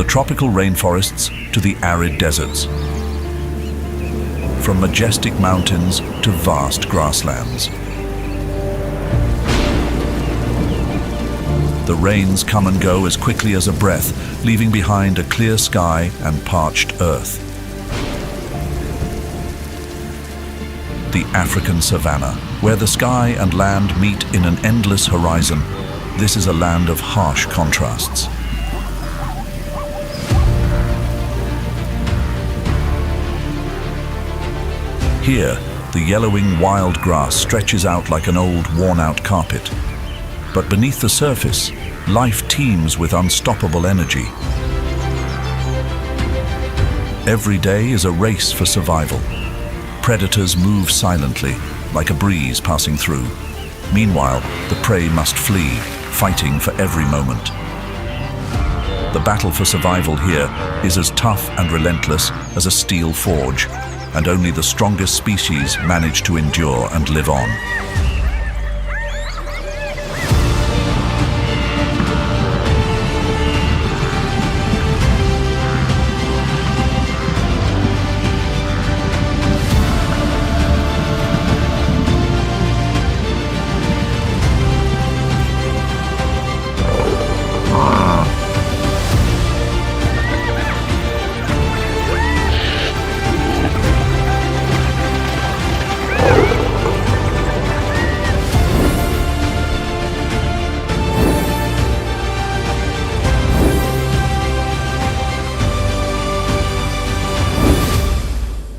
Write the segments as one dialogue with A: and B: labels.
A: the tropical rainforests to the arid deserts, from majestic mountains to vast grasslands. The rains come and go as quickly as a breath, leaving behind a clear sky and parched earth. The African savanna, where the sky and land meet in an endless horizon. This is a land of harsh contrasts. Here, the yellowing wild grass stretches out like an old, worn-out carpet. But beneath the surface, life teems with unstoppable energy. Every day is a race for survival. Predators move silently, like a breeze passing through. Meanwhile, the prey must flee, fighting for every moment. The battle for survival here is as tough and relentless as a steel forge, and only the strongest species manage to endure and live on.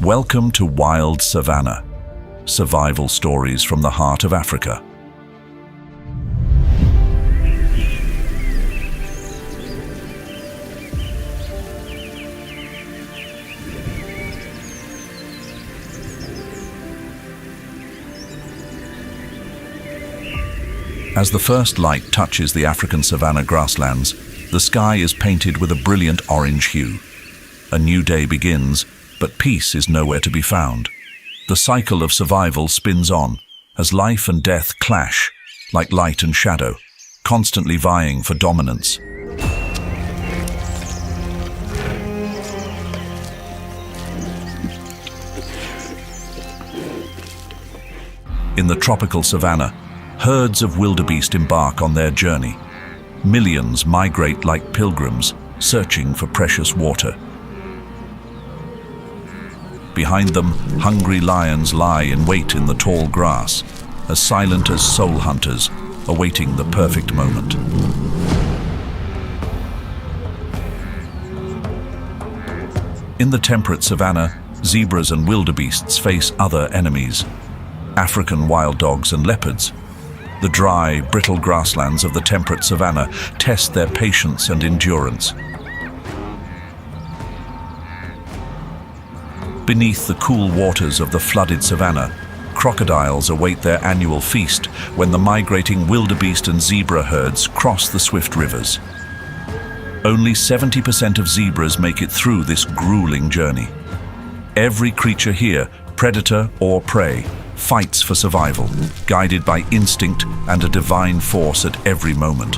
A: Welcome to Wild Savannah, survival stories from the heart of Africa. As the first light touches the African savanna grasslands, the sky is painted with a brilliant orange hue. A new day begins, but peace is nowhere to be found. The cycle of survival spins on, as life and death clash, like light and shadow, constantly vying for dominance. In the tropical savanna, herds of wildebeest embark on their journey. Millions migrate like pilgrims, searching for precious water. Behind them, hungry lions lie in wait in the tall grass, as silent as soul hunters, awaiting the perfect moment. In the temperate savanna, zebras and wildebeests face other enemies: African wild dogs and leopards. The dry, brittle grasslands of the temperate savanna test their patience and endurance. Beneath the cool waters of the flooded savanna, crocodiles await their annual feast when the migrating wildebeest and zebra herds cross the swift rivers. Only 70% of zebras make it through this grueling journey. Every creature here, predator or prey, fights for survival, guided by instinct and a divine force at every moment.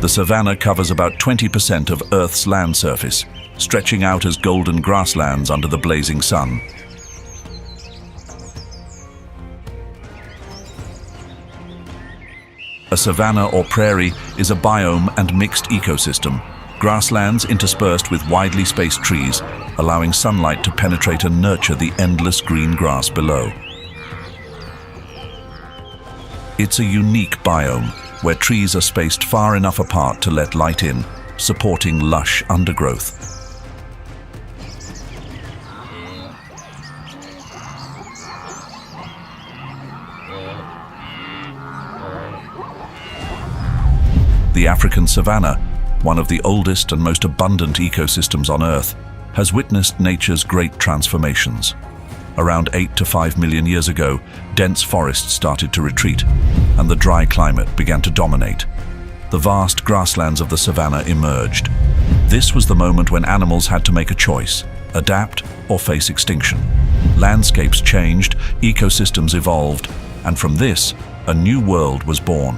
A: The savanna covers about 20% of Earth's land surface, stretching out as golden grasslands under the blazing sun. A savanna or prairie is a biome and mixed ecosystem, grasslands interspersed with widely spaced trees, allowing sunlight to penetrate and nurture the endless green grass below. It's a unique biome, where trees are spaced far enough apart to let light in, supporting lush undergrowth. The African savanna, one of the oldest and most abundant ecosystems on Earth, has witnessed nature's great transformations. Around 8 to 5 million years ago, dense forests started to retreat, and the dry climate began to dominate. The vast grasslands of the savanna emerged. This was the moment when animals had to make a choice: adapt or face extinction. Landscapes changed, ecosystems evolved, and from this, a new world was born,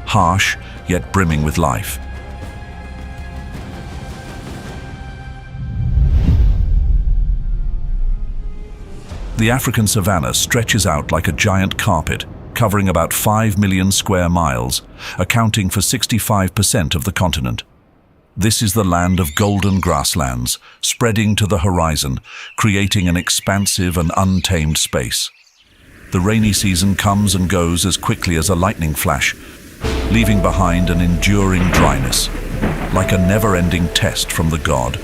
A: harsh yet brimming with life. The African savanna stretches out like a giant carpet, covering about 5 million square miles, accounting for 65% of the continent. This is the land of golden grasslands, spreading to the horizon, creating an expansive and untamed space. The rainy season comes and goes as quickly as a lightning flash, leaving behind an enduring dryness, like a never-ending test from the god.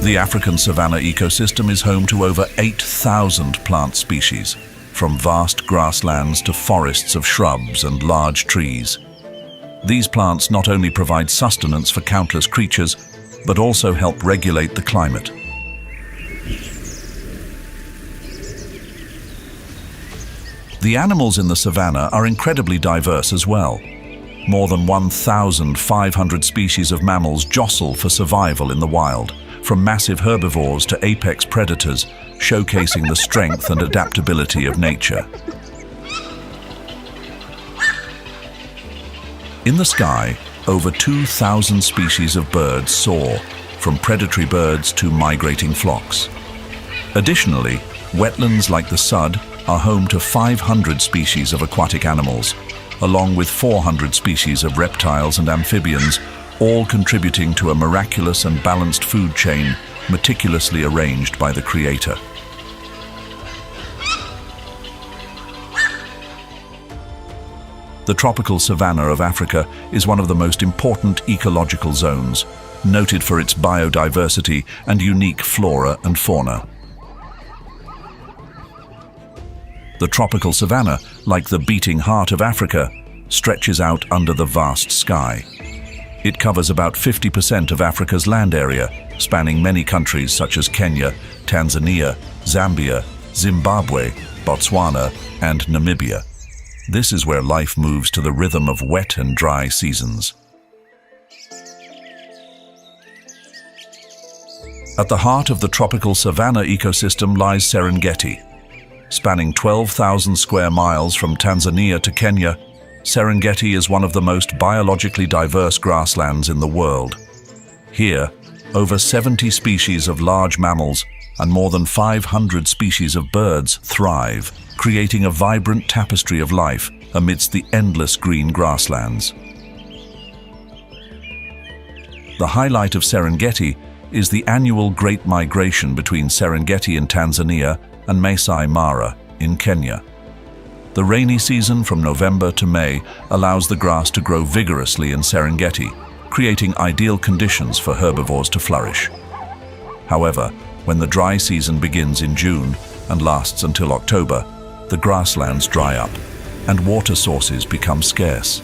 A: The African savanna ecosystem is home to over 8,000 plant species, from vast grasslands to forests of shrubs and large trees. These plants not only provide sustenance for countless creatures, but also help regulate the climate. The animals in the savanna are incredibly diverse as well. More than 1,500 species of mammals jostle for survival in the wild, from massive herbivores to apex predators, showcasing the strength and adaptability of nature. In the sky, over 2,000 species of birds soar, from predatory birds to migrating flocks. Additionally, wetlands like the Sud are home to 500 species of aquatic animals, along with 400 species of reptiles and amphibians, all contributing to a miraculous and balanced food chain meticulously arranged by the Creator. The tropical savanna of Africa is one of the most important ecological zones, noted for its biodiversity and unique flora and fauna. The tropical savanna, like the beating heart of Africa, stretches out under the vast sky. It covers about 50% of Africa's land area, spanning many countries such as Kenya, Tanzania, Zambia, Zimbabwe, Botswana, and Namibia. This is where life moves to the rhythm of wet and dry seasons. At the heart of the tropical savanna ecosystem lies Serengeti. Spanning 12,000 square miles from Tanzania to Kenya, Serengeti is one of the most biologically diverse grasslands in the world. Here, over 70 species of large mammals and more than 500 species of birds thrive, creating a vibrant tapestry of life amidst the endless green grasslands. The highlight of Serengeti is the annual Great Migration between Serengeti in Tanzania and Masai Mara in Kenya. The rainy season from November to May allows the grass to grow vigorously in Serengeti, creating ideal conditions for herbivores to flourish. However, when the dry season begins in June and lasts until October, the grasslands dry up and water sources become scarce.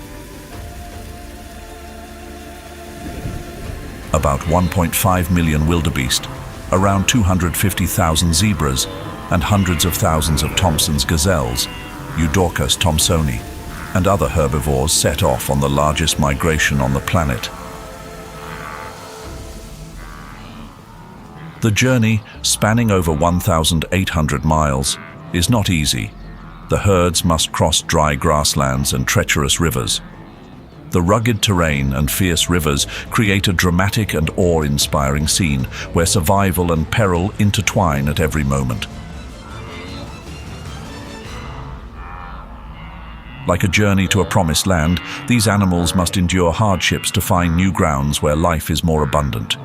A: About 1.5 million wildebeest, around 250,000 zebras, and hundreds of thousands of Thomson's gazelles, Eudorcus thomsoni, and other herbivores set off on the largest migration on the planet. The journey, spanning over 1,800 miles, is not easy. The herds must cross dry grasslands and treacherous rivers. The rugged terrain and fierce rivers create a dramatic and awe-inspiring scene where survival and peril intertwine at every moment. Like a journey to a promised land, these animals must endure hardships to find new grounds where life is more abundant.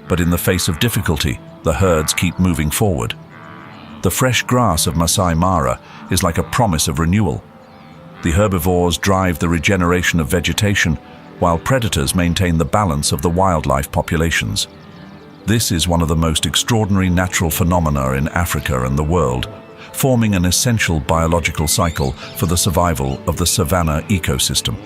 A: But in the face of difficulty, the herds keep moving forward. The fresh grass of Masai Mara is like a promise of renewal. The herbivores drive the regeneration of vegetation, while predators maintain the balance of the wildlife populations. This is one of the most extraordinary natural phenomena in Africa and the world, forming an essential biological cycle for the survival of the savanna ecosystem.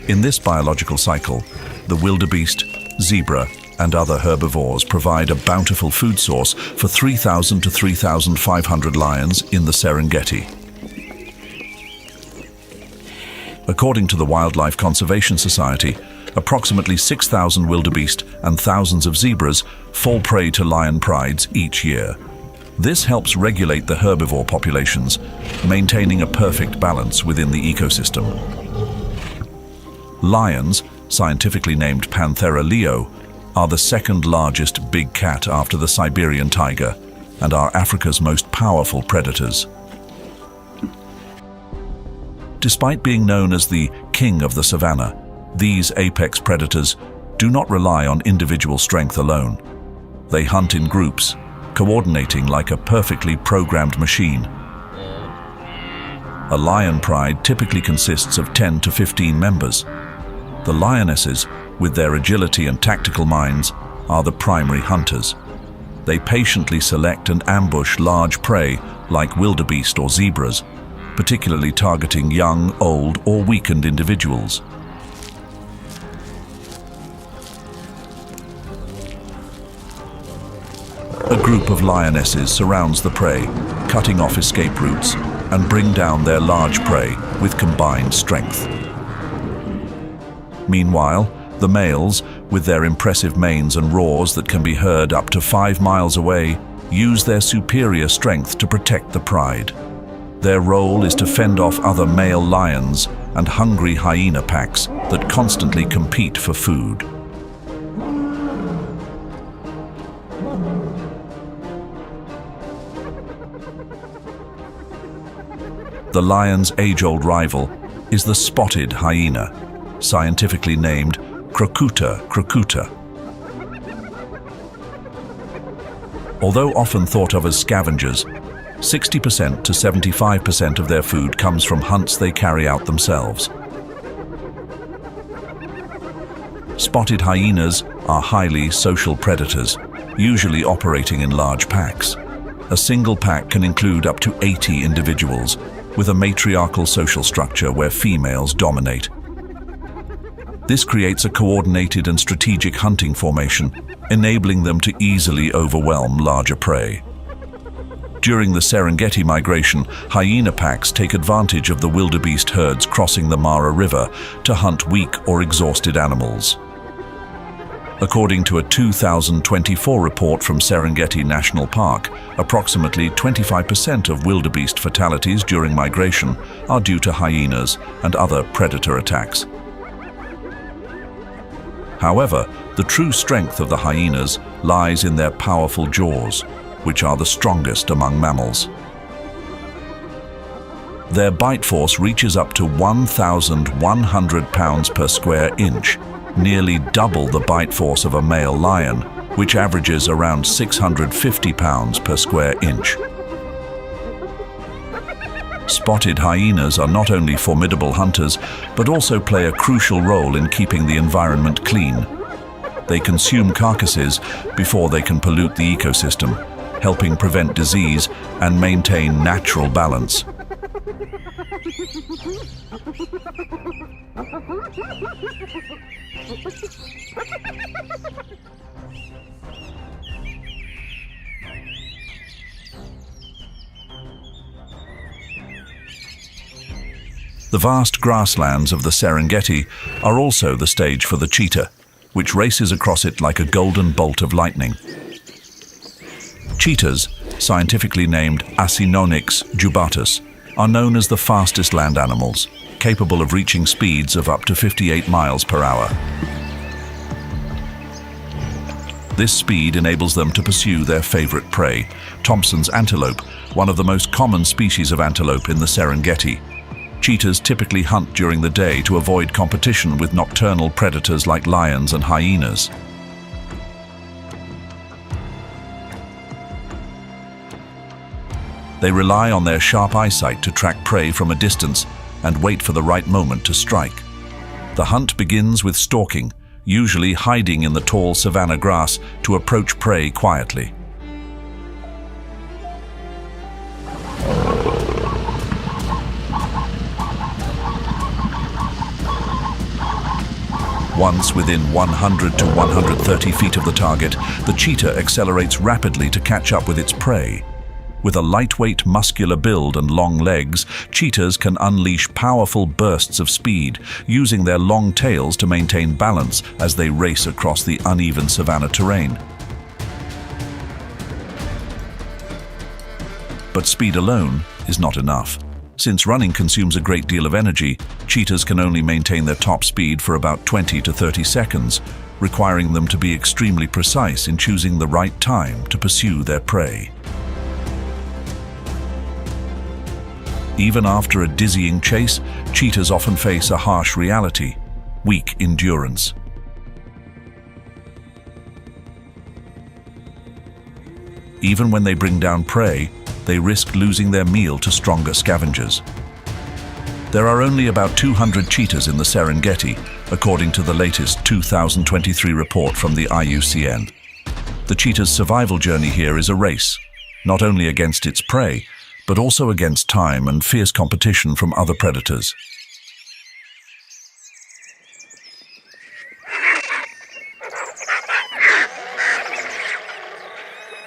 A: In this biological cycle, the wildebeest, zebra, and other herbivores provide a bountiful food source for 3,000 to 3,500 lions in the Serengeti. According to the Wildlife Conservation Society, approximately 6,000 wildebeest and thousands of zebras fall prey to lion prides each year. This helps regulate the herbivore populations, maintaining a perfect balance within the ecosystem. Lions, scientifically named Panthera leo, are the second largest big cat after the Siberian tiger and are Africa's most powerful predators. Despite being known as the king of the savannah, these apex predators do not rely on individual strength alone. They hunt in groups, coordinating like a perfectly programmed machine. A lion pride typically consists of 10 to 15 members. The lionesses, with their agility and tactical minds, are the primary hunters. They patiently select and ambush large prey like wildebeest or zebras, particularly targeting young, old, or weakened individuals. A group of lionesses surrounds the prey, cutting off escape routes, and bring down their large prey with combined strength. Meanwhile, the males, with their impressive manes and roars that can be heard up to 5 miles away, use their superior strength to protect the pride. Their role is to fend off other male lions and hungry hyena packs that constantly compete for food. The lion's age-old rival is the spotted hyena, scientifically named Crocuta crocuta. Although often thought of as scavengers, 60% to 75% of their food comes from hunts they carry out themselves. Spotted hyenas are highly social predators, usually operating in large packs. A single pack can include up to 80 individuals, with a matriarchal social structure where females dominate. This creates a coordinated and strategic hunting formation, enabling them to easily overwhelm larger prey. During the Serengeti migration, hyena packs take advantage of the wildebeest herds crossing the Mara River to hunt weak or exhausted animals. According to a 2024 report from Serengeti National Park, approximately 25% of wildebeest fatalities during migration are due to hyenas and other predator attacks. However, the true strength of the hyenas lies in their powerful jaws, which are the strongest among mammals. Their bite force reaches up to 1,100 pounds per square inch, nearly double the bite force of a male lion, which averages around 650 pounds per square inch. Spotted hyenas are not only formidable hunters, but also play a crucial role in keeping the environment clean. They consume carcasses before they can pollute the ecosystem, helping prevent disease and maintain natural balance. The vast grasslands of the Serengeti are also the stage for the cheetah, which races across it like a golden bolt of lightning. Cheetahs, scientifically named Acinonyx jubatus, are known as the fastest land animals, capable of reaching speeds of up to 58 miles per hour. This speed enables them to pursue their favorite prey, Thompson's antelope, one of the most common species of antelope in the Serengeti. Cheetahs typically hunt during the day to avoid competition with nocturnal predators like lions and hyenas. They rely on their sharp eyesight to track prey from a distance and wait for the right moment to strike. The hunt begins with stalking, usually hiding in the tall savanna grass to approach prey quietly. Once within 100 to 130 feet of the target, the cheetah accelerates rapidly to catch up with its prey. With a lightweight, muscular build and long legs, cheetahs can unleash powerful bursts of speed, using their long tails to maintain balance as they race across the uneven savanna terrain. But speed alone is not enough. Since running consumes a great deal of energy, cheetahs can only maintain their top speed for about 20 to 30 seconds, requiring them to be extremely precise in choosing the right time to pursue their prey. Even after a dizzying chase, cheetahs often face a harsh reality: weak endurance. Even when they bring down prey, they risk losing their meal to stronger scavengers. There are only about 200 cheetahs in the Serengeti, according to the latest 2023 report from the IUCN. The cheetah's survival journey here is a race, not only against its prey, but also against time and fierce competition from other predators.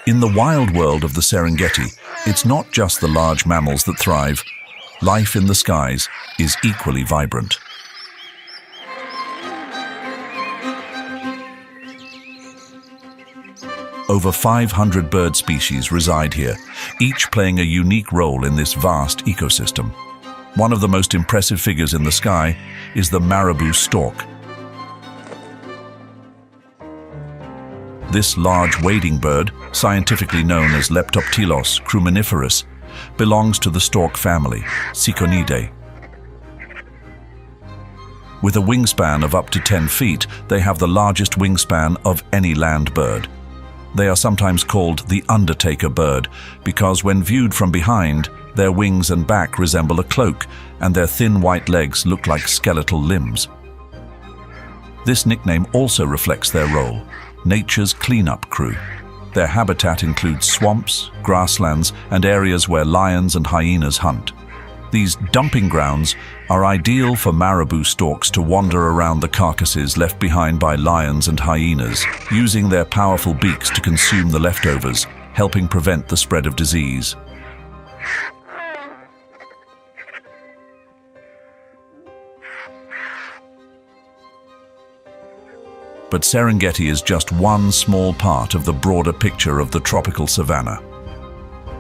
A: In the wild world of the Serengeti, it's not just the large mammals that thrive. Life in the skies is equally vibrant. Over 500 bird species reside here, each playing a unique role in this vast ecosystem. One of the most impressive figures in the sky is the marabou stork. This large wading bird, scientifically known as Leptoptylos cruminiferus, belongs to the stork family, Ciconidae. With a wingspan of up to 10 feet, they have the largest wingspan of any land bird. They are sometimes called the Undertaker bird because when viewed from behind, their wings and back resemble a cloak and their thin white legs look like skeletal limbs. This nickname also reflects their role: nature's cleanup crew. Their habitat includes swamps, grasslands, and areas where lions and hyenas hunt. These dumping grounds are ideal for marabou storks to wander around the carcasses left behind by lions and hyenas, using their powerful beaks to consume the leftovers, helping prevent the spread of disease. But Serengeti is just one small part of the broader picture of the tropical savanna.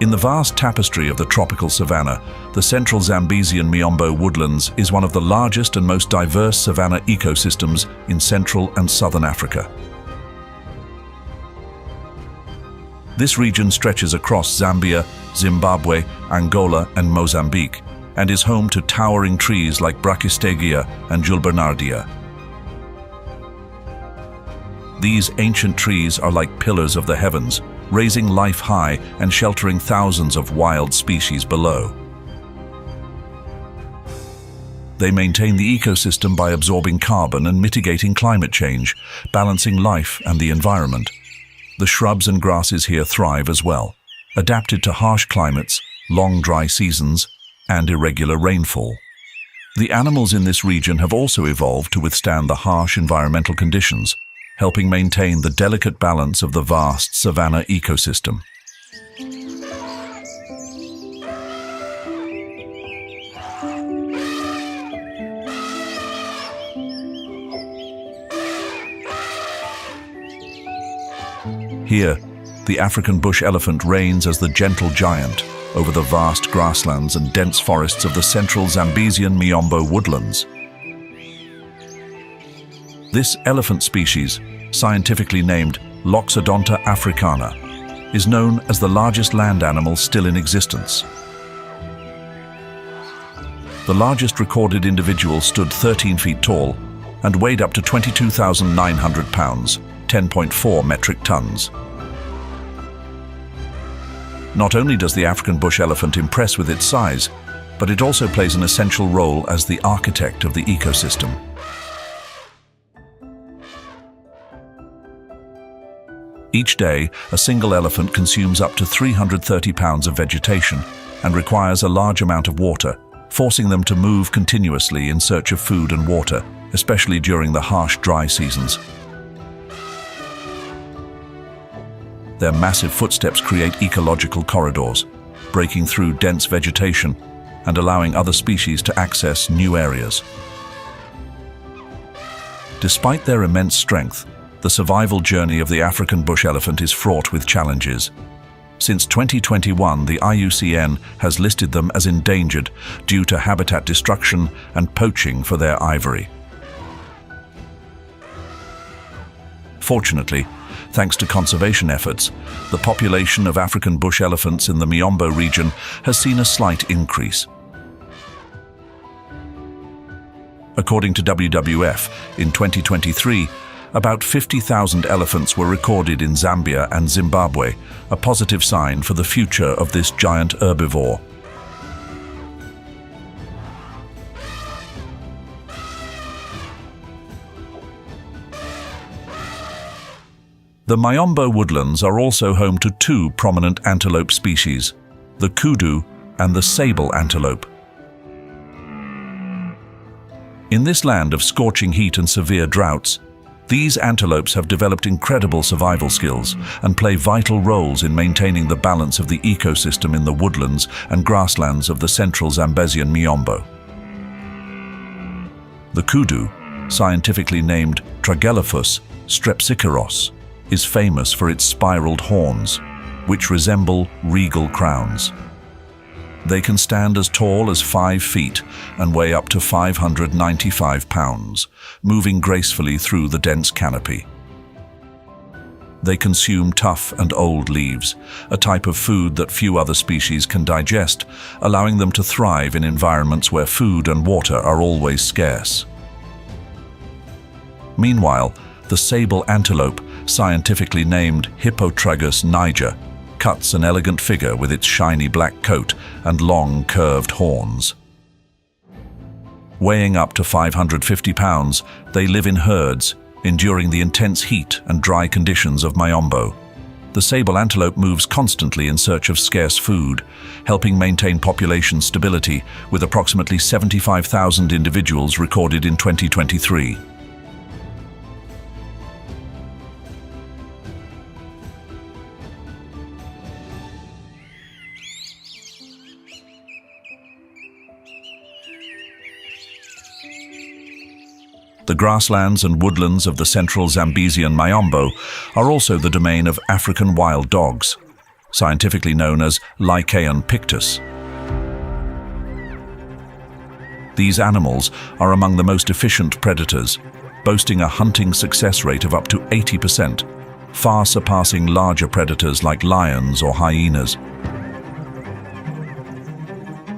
A: In the vast tapestry of the tropical savanna, the central Zambesian Miombo woodlands is one of the largest and most diverse savanna ecosystems in Central and Southern Africa. This region stretches across Zambia, Zimbabwe, Angola, and Mozambique, and is home to towering trees like Brachystegia and Julbernardia. These ancient trees are like pillars of the heavens, raising life high and sheltering thousands of wild species below. They maintain the ecosystem by absorbing carbon and mitigating climate change, balancing life and the environment. The shrubs and grasses here thrive as well, adapted to harsh climates, long dry seasons, and irregular rainfall. The animals in this region have also evolved to withstand the harsh environmental conditions, helping maintain the delicate balance of the vast savanna ecosystem. Here, the African bush elephant reigns as the gentle giant over the vast grasslands and dense forests of the central Zambesian Miombo woodlands. This elephant species, scientifically named Loxodonta africana, is known as the largest land animal still in existence. The largest recorded individual stood 13 feet tall and weighed up to 22,900 pounds, 10.4 metric tons. Not only does the African bush elephant impress with its size, but it also plays an essential role as the architect of the ecosystem. Each day, a single elephant consumes up to 330 pounds of vegetation and requires a large amount of water, forcing them to move continuously in search of food and water, especially during the harsh dry seasons. Their massive footsteps create ecological corridors, breaking through dense vegetation and allowing other species to access new areas. Despite their immense strength, the survival journey of the African bush elephant is fraught with challenges. Since 2021, the IUCN has listed them as endangered due to habitat destruction and poaching for their ivory. Fortunately, thanks to conservation efforts, the population of African bush elephants in the Miombo region has seen a slight increase. According to WWF, in 2023, about 50,000 elephants were recorded in Zambia and Zimbabwe, a positive sign for the future of this giant herbivore. The Miombo woodlands are also home to two prominent antelope species, the kudu and the sable antelope. In this land of scorching heat and severe droughts, these antelopes have developed incredible survival skills and play vital roles in maintaining the balance of the ecosystem in the woodlands and grasslands of the central Zambesian Miombo. The kudu, scientifically named Tragelaphus strepsiceros, is famous for its spiraled horns, which resemble regal crowns. They can stand as tall as 5 feet and weigh up to 595 pounds, moving gracefully through the dense canopy. They consume tough and old leaves, a type of food that few other species can digest, allowing them to thrive in environments where food and water are always scarce. Meanwhile, the sable antelope, scientifically named Hippotragus niger, cuts an elegant figure with its shiny black coat and long curved horns. Weighing up to 550 pounds, they live in herds, enduring the intense heat and dry conditions of Miombo. The sable antelope moves constantly in search of scarce food, helping maintain population stability, with approximately 75,000 individuals recorded in 2023. The grasslands and woodlands of the central Zambesian Miombo are also the domain of African wild dogs, scientifically known as Lycaon pictus. These animals are among the most efficient predators, boasting a hunting success rate of up to 80%, far surpassing larger predators like lions or hyenas.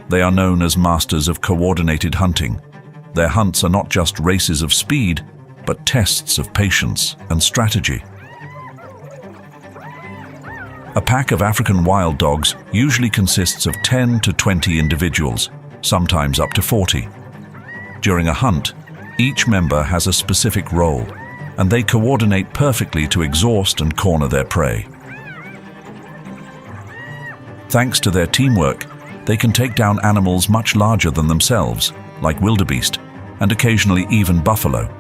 A: They are known as masters of coordinated hunting. Their hunts are not just races of speed, but tests of patience and strategy. A pack of African wild dogs usually consists of 10 to 20 individuals, sometimes up to 40. During a hunt, each member has a specific role, and they coordinate perfectly to exhaust and corner their prey. Thanks to their teamwork, they can take down animals much larger than themselves, like wildebeest, and occasionally even buffalo.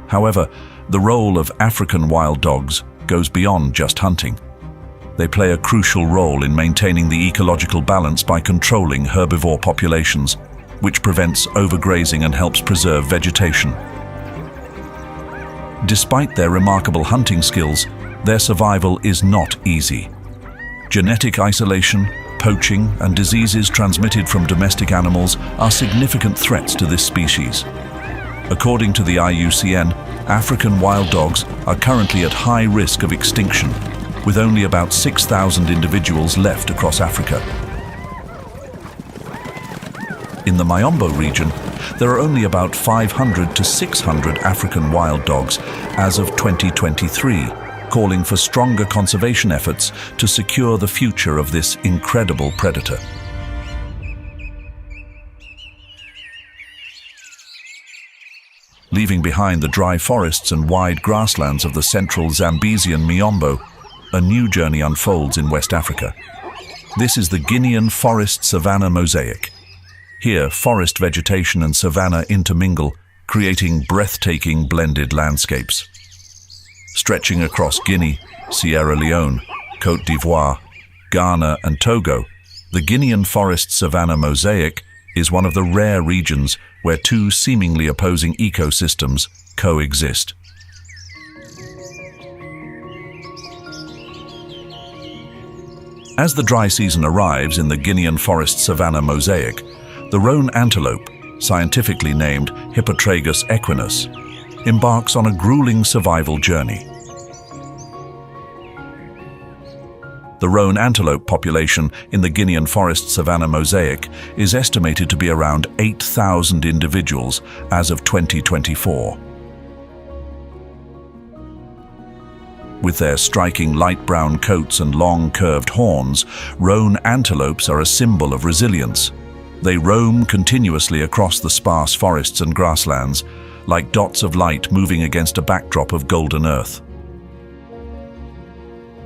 A: However, the role of African wild dogs goes beyond just hunting. They play a crucial role in maintaining the ecological balance by controlling herbivore populations, which prevents overgrazing and helps preserve vegetation. Despite their remarkable hunting skills, their survival is not easy. Genetic isolation, poaching, and diseases transmitted from domestic animals are significant threats to this species. According to the IUCN, African wild dogs are currently at high risk of extinction, with only about 6,000 individuals left across Africa. In the Miombo region, there are only about 500 to 600 African wild dogs as of 2023, calling for stronger conservation efforts to secure the future of this incredible predator. Leaving behind the dry forests and wide grasslands of the central Zambesian Miombo, a new journey unfolds in West Africa. This is the Guinean forest-savanna mosaic. Here, forest vegetation and savanna intermingle, creating breathtaking blended landscapes. Stretching across Guinea, Sierra Leone, Côte d'Ivoire, Ghana and Togo, the Guinean forest savanna mosaic is one of the rare regions where two seemingly opposing ecosystems coexist. As the dry season arrives in the Guinean forest savanna mosaic, the roan antelope, scientifically named Hippotragus equinus, embarks on a grueling survival journey. The roan antelope population in the Guinean forest savanna mosaic is estimated to be around 8,000 individuals as of 2024. With their striking light brown coats and long curved horns, roan antelopes are a symbol of resilience. They roam continuously across the sparse forests and grasslands, like dots of light moving against a backdrop of golden earth.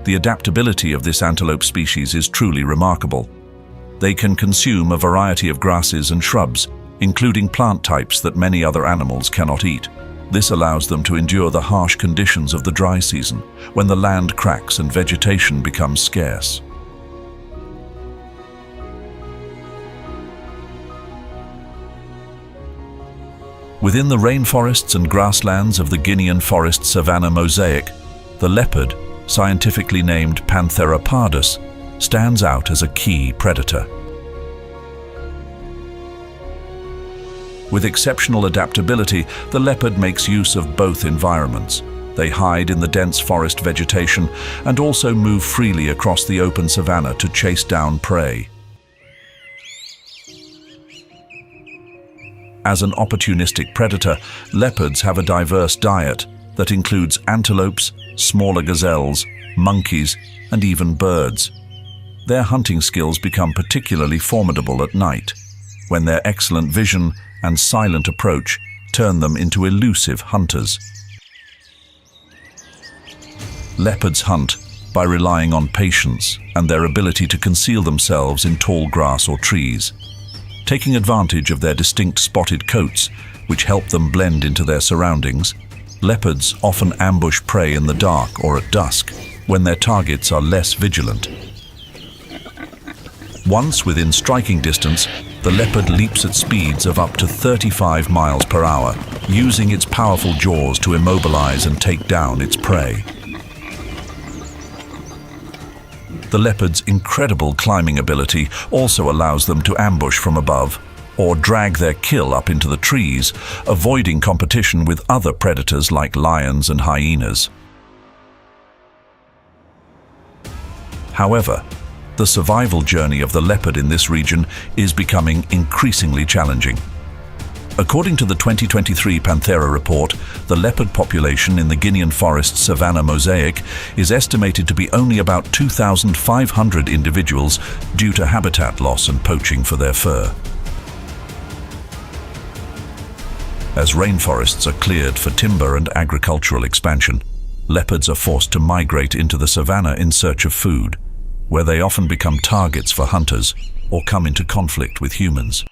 A: The adaptability of this antelope species is truly remarkable. They can consume a variety of grasses and shrubs, including plant types that many other animals cannot eat. This allows them to endure the harsh conditions of the dry season, when the land cracks and vegetation becomes scarce. Within the rainforests and grasslands of the Guinean forest savanna mosaic, the leopard, scientifically named Panthera pardus, stands out as a key predator. With exceptional adaptability, the leopard makes use of both environments. They hide in the dense forest vegetation and also move freely across the open savanna to chase down prey. As an opportunistic predator, leopards have a diverse diet that includes antelopes, smaller gazelles, monkeys, and even birds. Their hunting skills become particularly formidable at night, when their excellent vision and silent approach turn them into elusive hunters. Leopards hunt by relying on patience and their ability to conceal themselves in tall grass or trees. Taking advantage of their distinct spotted coats, which help them blend into their surroundings, leopards often ambush prey in the dark or at dusk, when their targets are less vigilant. Once within striking distance, the leopard leaps at speeds of up to 35 miles per hour, using its powerful jaws to immobilize and take down its prey. The leopard's incredible climbing ability also allows them to ambush from above or drag their kill up into the trees, avoiding competition with other predators like lions and hyenas. However, the survival journey of the leopard in this region is becoming increasingly challenging. According to the 2023 Panthera report, the leopard population in the Guinean forest savanna mosaic is estimated to be only about 2,500 individuals due to habitat loss and poaching for their fur. As rainforests are cleared for timber and agricultural expansion, leopards are forced to migrate into the savanna in search of food, where they often become targets for hunters or come into conflict with humans.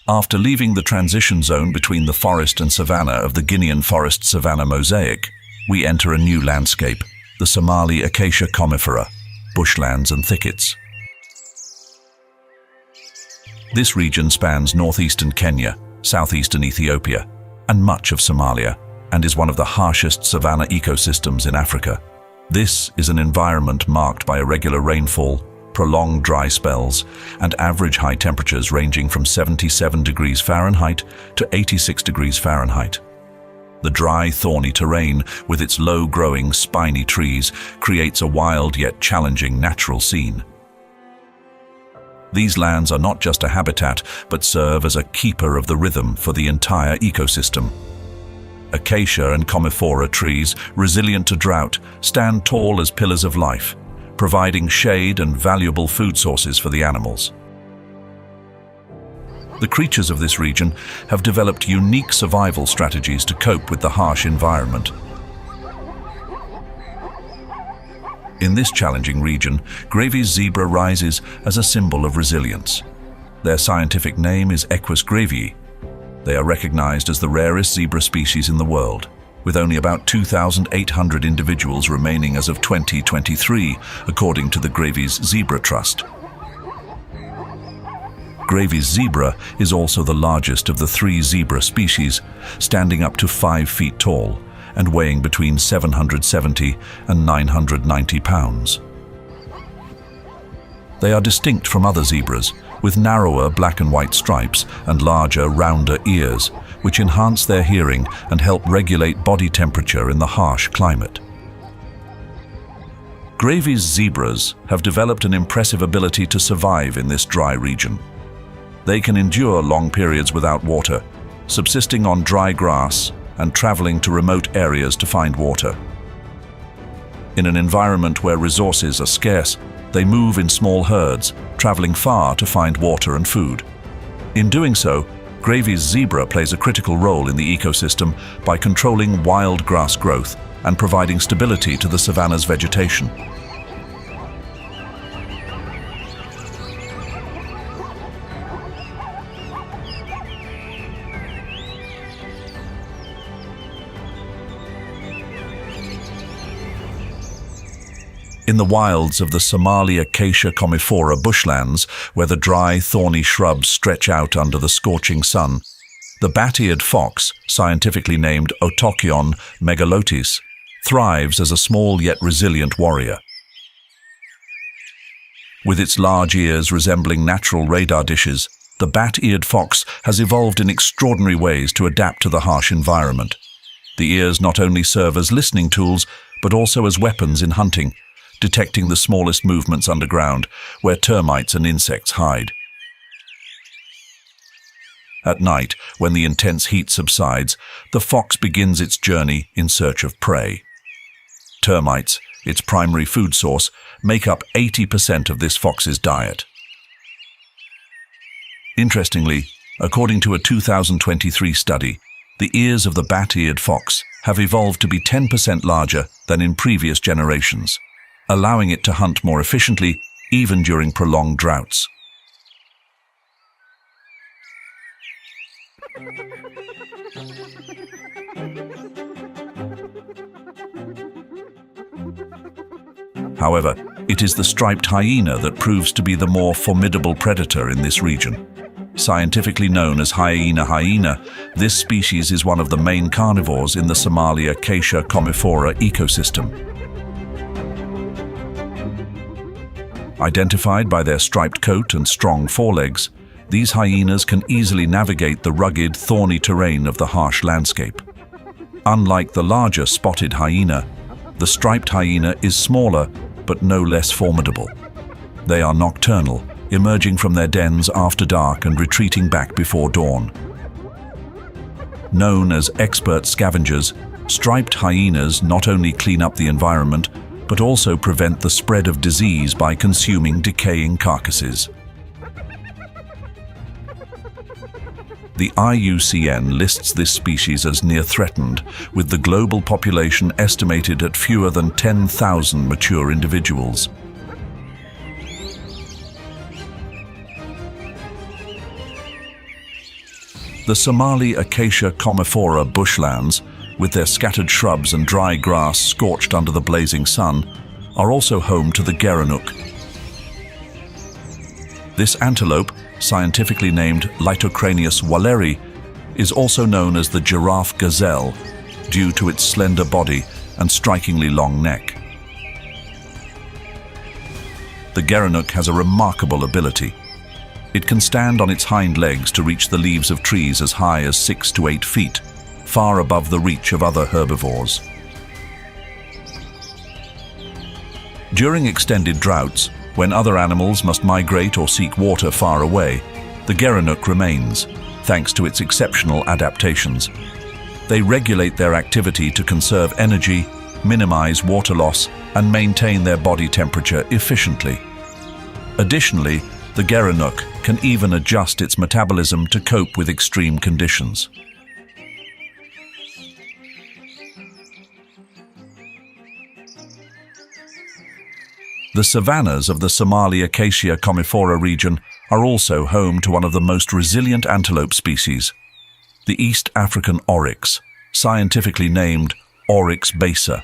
A: After leaving the transition zone between the forest and savanna of the Guinean forest savanna mosaic, we enter a new landscape, the Somali acacia comifera, bushlands and thickets. This region spans northeastern Kenya, southeastern Ethiopia, and much of Somalia, and is one of the harshest savanna ecosystems in Africa. This is an environment marked by irregular rainfall, prolonged dry spells, and average high temperatures ranging from 77 degrees Fahrenheit to 86 degrees Fahrenheit. The dry, thorny terrain, with its low-growing, spiny trees, creates a wild yet challenging natural scene. These lands are not just a habitat, but serve as a keeper of the rhythm for the entire ecosystem. Acacia and comifera trees, resilient to drought, stand tall as pillars of life, providing shade and valuable food sources for the animals. The creatures of this region have developed unique survival strategies to cope with the harsh environment. In this challenging region, Grevy's zebra rises as a symbol of resilience. Their scientific name is Equus gravii. They are recognized as the rarest zebra species in the world, with only about 2,800 individuals remaining as of 2023, according to the Gravy's Zebra Trust. Gravy's zebra is also the largest of the 3 zebra species, standing up to 5 feet tall and weighing between 770 and 990 pounds. They are distinct from other zebras, with narrower black and white stripes and larger, rounder ears, which enhance their hearing and help regulate body temperature in the harsh climate. Gravy's zebras have developed an impressive ability to survive in this dry region. They can endure long periods without water, subsisting on dry grass and traveling to remote areas to find water. In an environment where resources are scarce, they move in small herds, traveling far to find water and food. In doing so, Gravy's zebra plays a critical role in the ecosystem by controlling wild grass growth and providing stability to the savanna's vegetation. In the wilds of the Somali Acacia commiphora bushlands, where the dry, thorny shrubs stretch out under the scorching sun, the bat-eared fox, scientifically named Otokion megalotis, thrives as a small yet resilient warrior. With its large ears resembling natural radar dishes, the bat-eared fox has evolved in extraordinary ways to adapt to the harsh environment. The ears not only serve as listening tools, but also as weapons in hunting, detecting the smallest movements underground, where termites and insects hide. At night, when the intense heat subsides, the fox begins its journey in search of prey. Termites, its primary food source, make up 80% of this fox's diet. Interestingly, according to a 2023 study, the ears of the bat-eared fox have evolved to be 10% larger than in previous generations, allowing it to hunt more efficiently even during prolonged droughts. However, it is the striped hyena that proves to be the more formidable predator in this region. Scientifically known as hyena, this species is one of the main carnivores in the Somali Acacia commiphora ecosystem. Identified by their striped coat and strong forelegs, these hyenas can easily navigate the rugged, thorny terrain of the harsh landscape. Unlike the larger spotted hyena, the striped hyena is smaller but no less formidable. They are nocturnal, emerging from their dens after dark and retreating back before dawn. Known as expert scavengers, striped hyenas not only clean up the environment, but also prevent the spread of disease by consuming decaying carcasses. The IUCN lists this species as near threatened, with the global population estimated at fewer than 10,000 mature individuals. The Somali Acacia commiphora bushlands, with their scattered shrubs and dry grass scorched under the blazing sun, are also home to the gerenuk. This antelope, scientifically named Litocranius walleri, is also known as the giraffe gazelle due to its slender body and strikingly long neck. The gerenuk has a remarkable ability. It can stand on its hind legs to reach the leaves of trees as high as 6 to 8 feet, far above the reach of other herbivores. During extended droughts, when other animals must migrate or seek water far away, the gerenuk remains, thanks to its exceptional adaptations. They regulate their activity to conserve energy, minimize water loss, and maintain their body temperature efficiently. Additionally, the gerenuk can even adjust its metabolism to cope with extreme conditions. The savannas of the Somali Acacia commiphora region are also home to one of the most resilient antelope species, the East African oryx, scientifically named Oryx basa.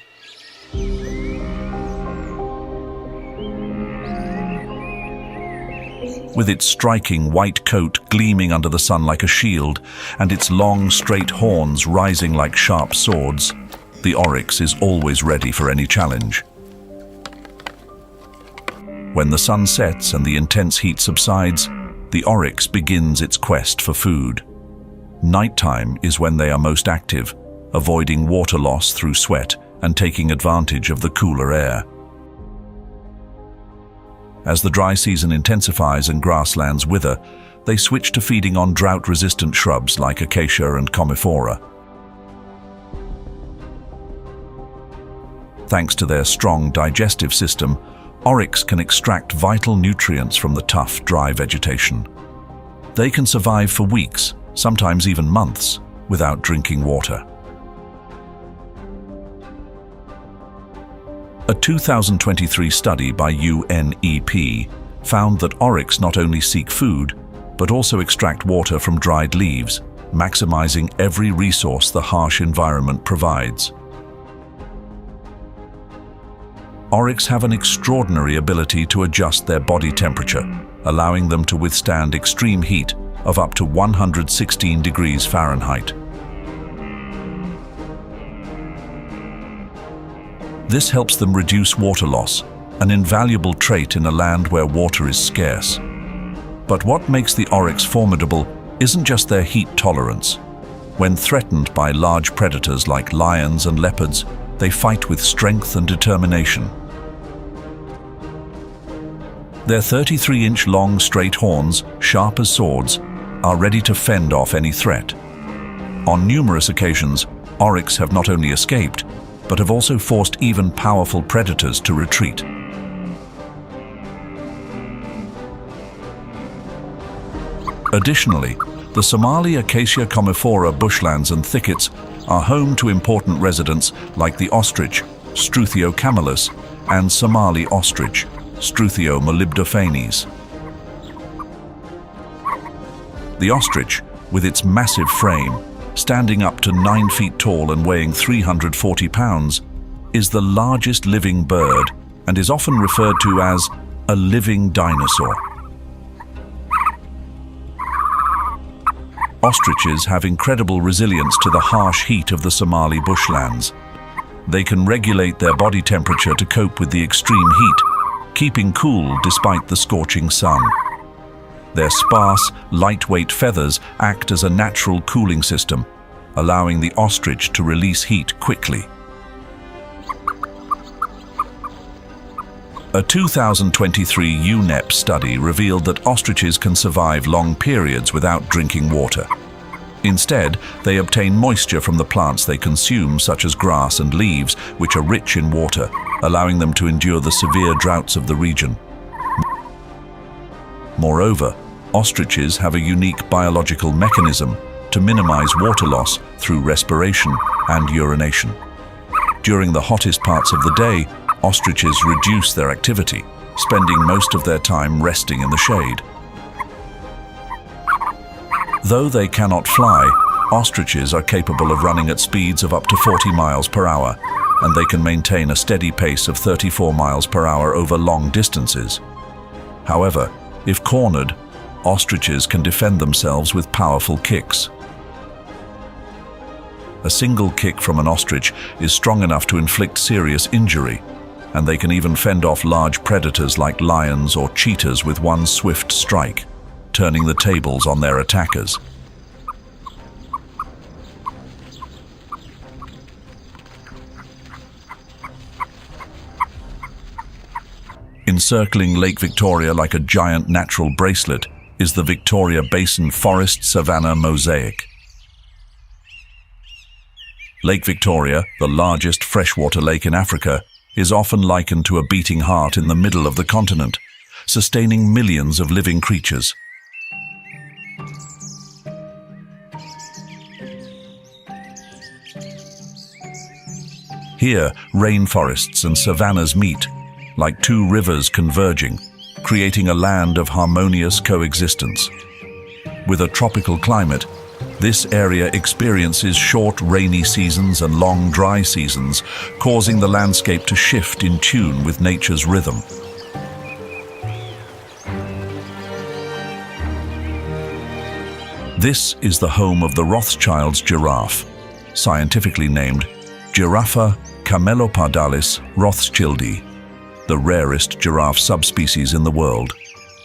A: With its striking white coat gleaming under the sun like a shield, and its long, straight horns rising like sharp swords, the oryx is always ready for any challenge. When the sun sets and the intense heat subsides, the oryx begins its quest for food. Nighttime is when they are most active, avoiding water loss through sweat and taking advantage of the cooler air. As the dry season intensifies and grasslands wither, they switch to feeding on drought-resistant shrubs like acacia and commiphora. Thanks to their strong digestive system, oryx can extract vital nutrients from the tough, dry vegetation. They can survive for weeks, sometimes even months, without drinking water. A 2023 study by UNEP found that oryx not only seek food, but also extract water from dried leaves, maximizing every resource the harsh environment provides. Oryx have an extraordinary ability to adjust their body temperature, allowing them to withstand extreme heat of up to 116 degrees Fahrenheit. This helps them reduce water loss, an invaluable trait in a land where water is scarce. But what makes the oryx formidable isn't just their heat tolerance. When threatened by large predators like lions and leopards, they fight with strength and determination. Their 33-inch long straight horns, sharp as swords, are ready to fend off any threat. On numerous occasions, oryx have not only escaped, but have also forced even powerful predators to retreat. Additionally, the Somali acacia commiphora bushlands and thickets are home to important residents like the ostrich, Struthio camelus, and Somali ostrich, Struthio molybdophanes. The ostrich, with its massive frame, standing up to 9 feet tall and weighing 340 pounds, is the largest living bird and is often referred to as a living dinosaur. Ostriches have incredible resilience to the harsh heat of the Somali bushlands. They can regulate their body temperature to cope with the extreme heat, keeping cool despite the scorching sun. Their sparse, lightweight feathers act as a natural cooling system, allowing the ostrich to release heat quickly. A 2023 UNEP study revealed that ostriches can survive long periods without drinking water. Instead, they obtain moisture from the plants they consume, such as grass and leaves, which are rich in water, allowing them to endure the severe droughts of the region. Moreover, ostriches have a unique biological mechanism to minimize water loss through respiration and urination. During the hottest parts of the day, ostriches reduce their activity, spending most of their time resting in the shade. Though they cannot fly, ostriches are capable of running at speeds of up to 40 miles per hour, and they can maintain a steady pace of 34 miles per hour over long distances. However, if cornered, ostriches can defend themselves with powerful kicks. A single kick from an ostrich is strong enough to inflict serious injury, and they can even fend off large predators like lions or cheetahs with one swift strike, turning the tables on their attackers. Encircling Lake Victoria like a giant natural bracelet is the Victoria Basin Forest Savanna Mosaic. Lake Victoria, the largest freshwater lake in Africa, is often likened to a beating heart in the middle of the continent, sustaining millions of living creatures. Here, rainforests and savannas meet, like two rivers converging, creating a land of harmonious coexistence. With a tropical climate, this area experiences short rainy seasons and long dry seasons, causing the landscape to shift in tune with nature's rhythm. This is the home of the Rothschild's giraffe, scientifically named Giraffa camelopardalis rothschildi, the rarest giraffe subspecies in the world.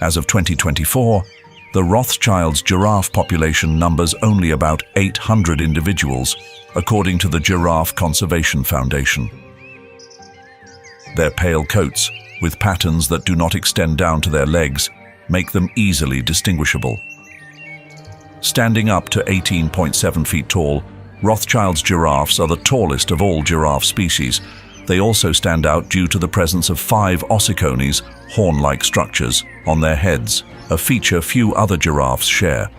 A: As of 2024, the Rothschild's giraffe population numbers only about 800 individuals, according to the Giraffe Conservation Foundation. Their pale coats, with patterns that do not extend down to their legs, make them easily distinguishable. Standing up to 18.7 feet tall, Rothschild's giraffes are the tallest of all giraffe species. They also stand out due to the presence of 5 ossicones, horn-like structures, on their heads, a feature few other giraffes share.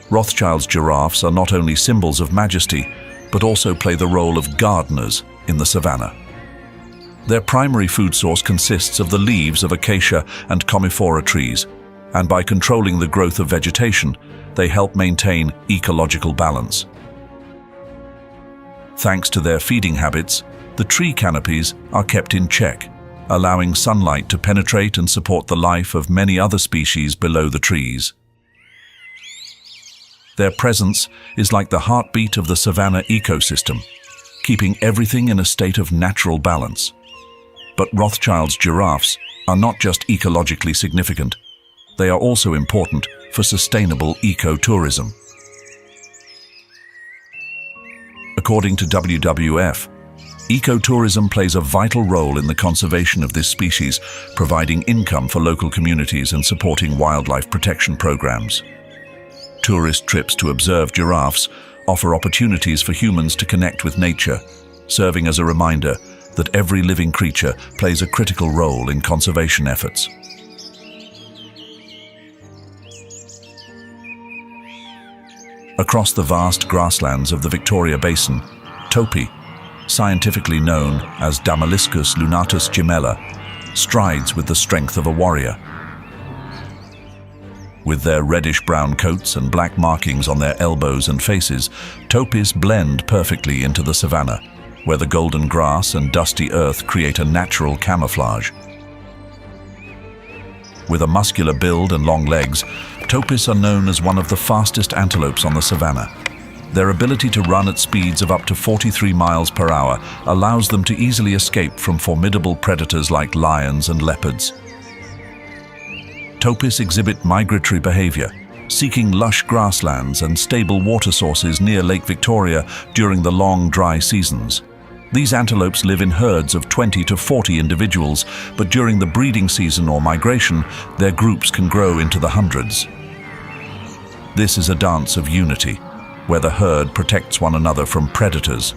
A: Rothschild's giraffes are not only symbols of majesty, but also play the role of gardeners in the savannah. Their primary food source consists of the leaves of acacia and commiphora trees, and by controlling the growth of vegetation, they help maintain ecological balance. Thanks to their feeding habits, the tree canopies are kept in check, allowing sunlight to penetrate and support the life of many other species below the trees. Their presence is like the heartbeat of the savanna ecosystem, keeping everything in a state of natural balance. But Rothschild's giraffes are not just ecologically significant, they are also important for sustainable ecotourism. According to WWF, ecotourism plays a vital role in the conservation of this species, providing income for local communities and supporting wildlife protection programs. Tourist trips to observe giraffes offer opportunities for humans to connect with nature, serving as a reminder that every living creature plays a critical role in conservation efforts. Across the vast grasslands of the Victoria Basin, Topi, scientifically known as Damaliscus lunatus gemella, strides with the strength of a warrior. With their reddish-brown coats and black markings on their elbows and faces, topis blend perfectly into the savanna, where the golden grass and dusty earth create a natural camouflage. With a muscular build and long legs, topis are known as one of the fastest antelopes on the savanna. Their ability to run at speeds of up to 43 miles per hour allows them to easily escape from formidable predators like lions and leopards. Topis exhibit migratory behavior, seeking lush grasslands and stable water sources near Lake Victoria during the long dry seasons. These antelopes live in herds of 20 to 40 individuals, but during the breeding season or migration, their groups can grow into the hundreds. This is a dance of unity, where the herd protects one another from predators.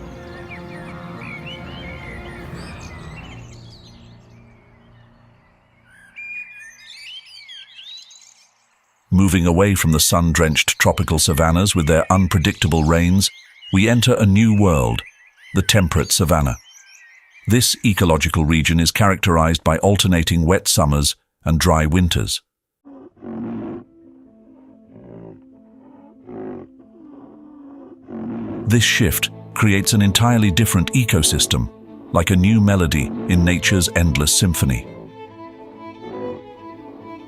A: Moving away from the sun-drenched tropical savannas with their unpredictable rains, we enter a new world, the temperate savanna. This ecological region is characterized by alternating wet summers and dry winters. This shift creates an entirely different ecosystem, like a new melody in nature's endless symphony.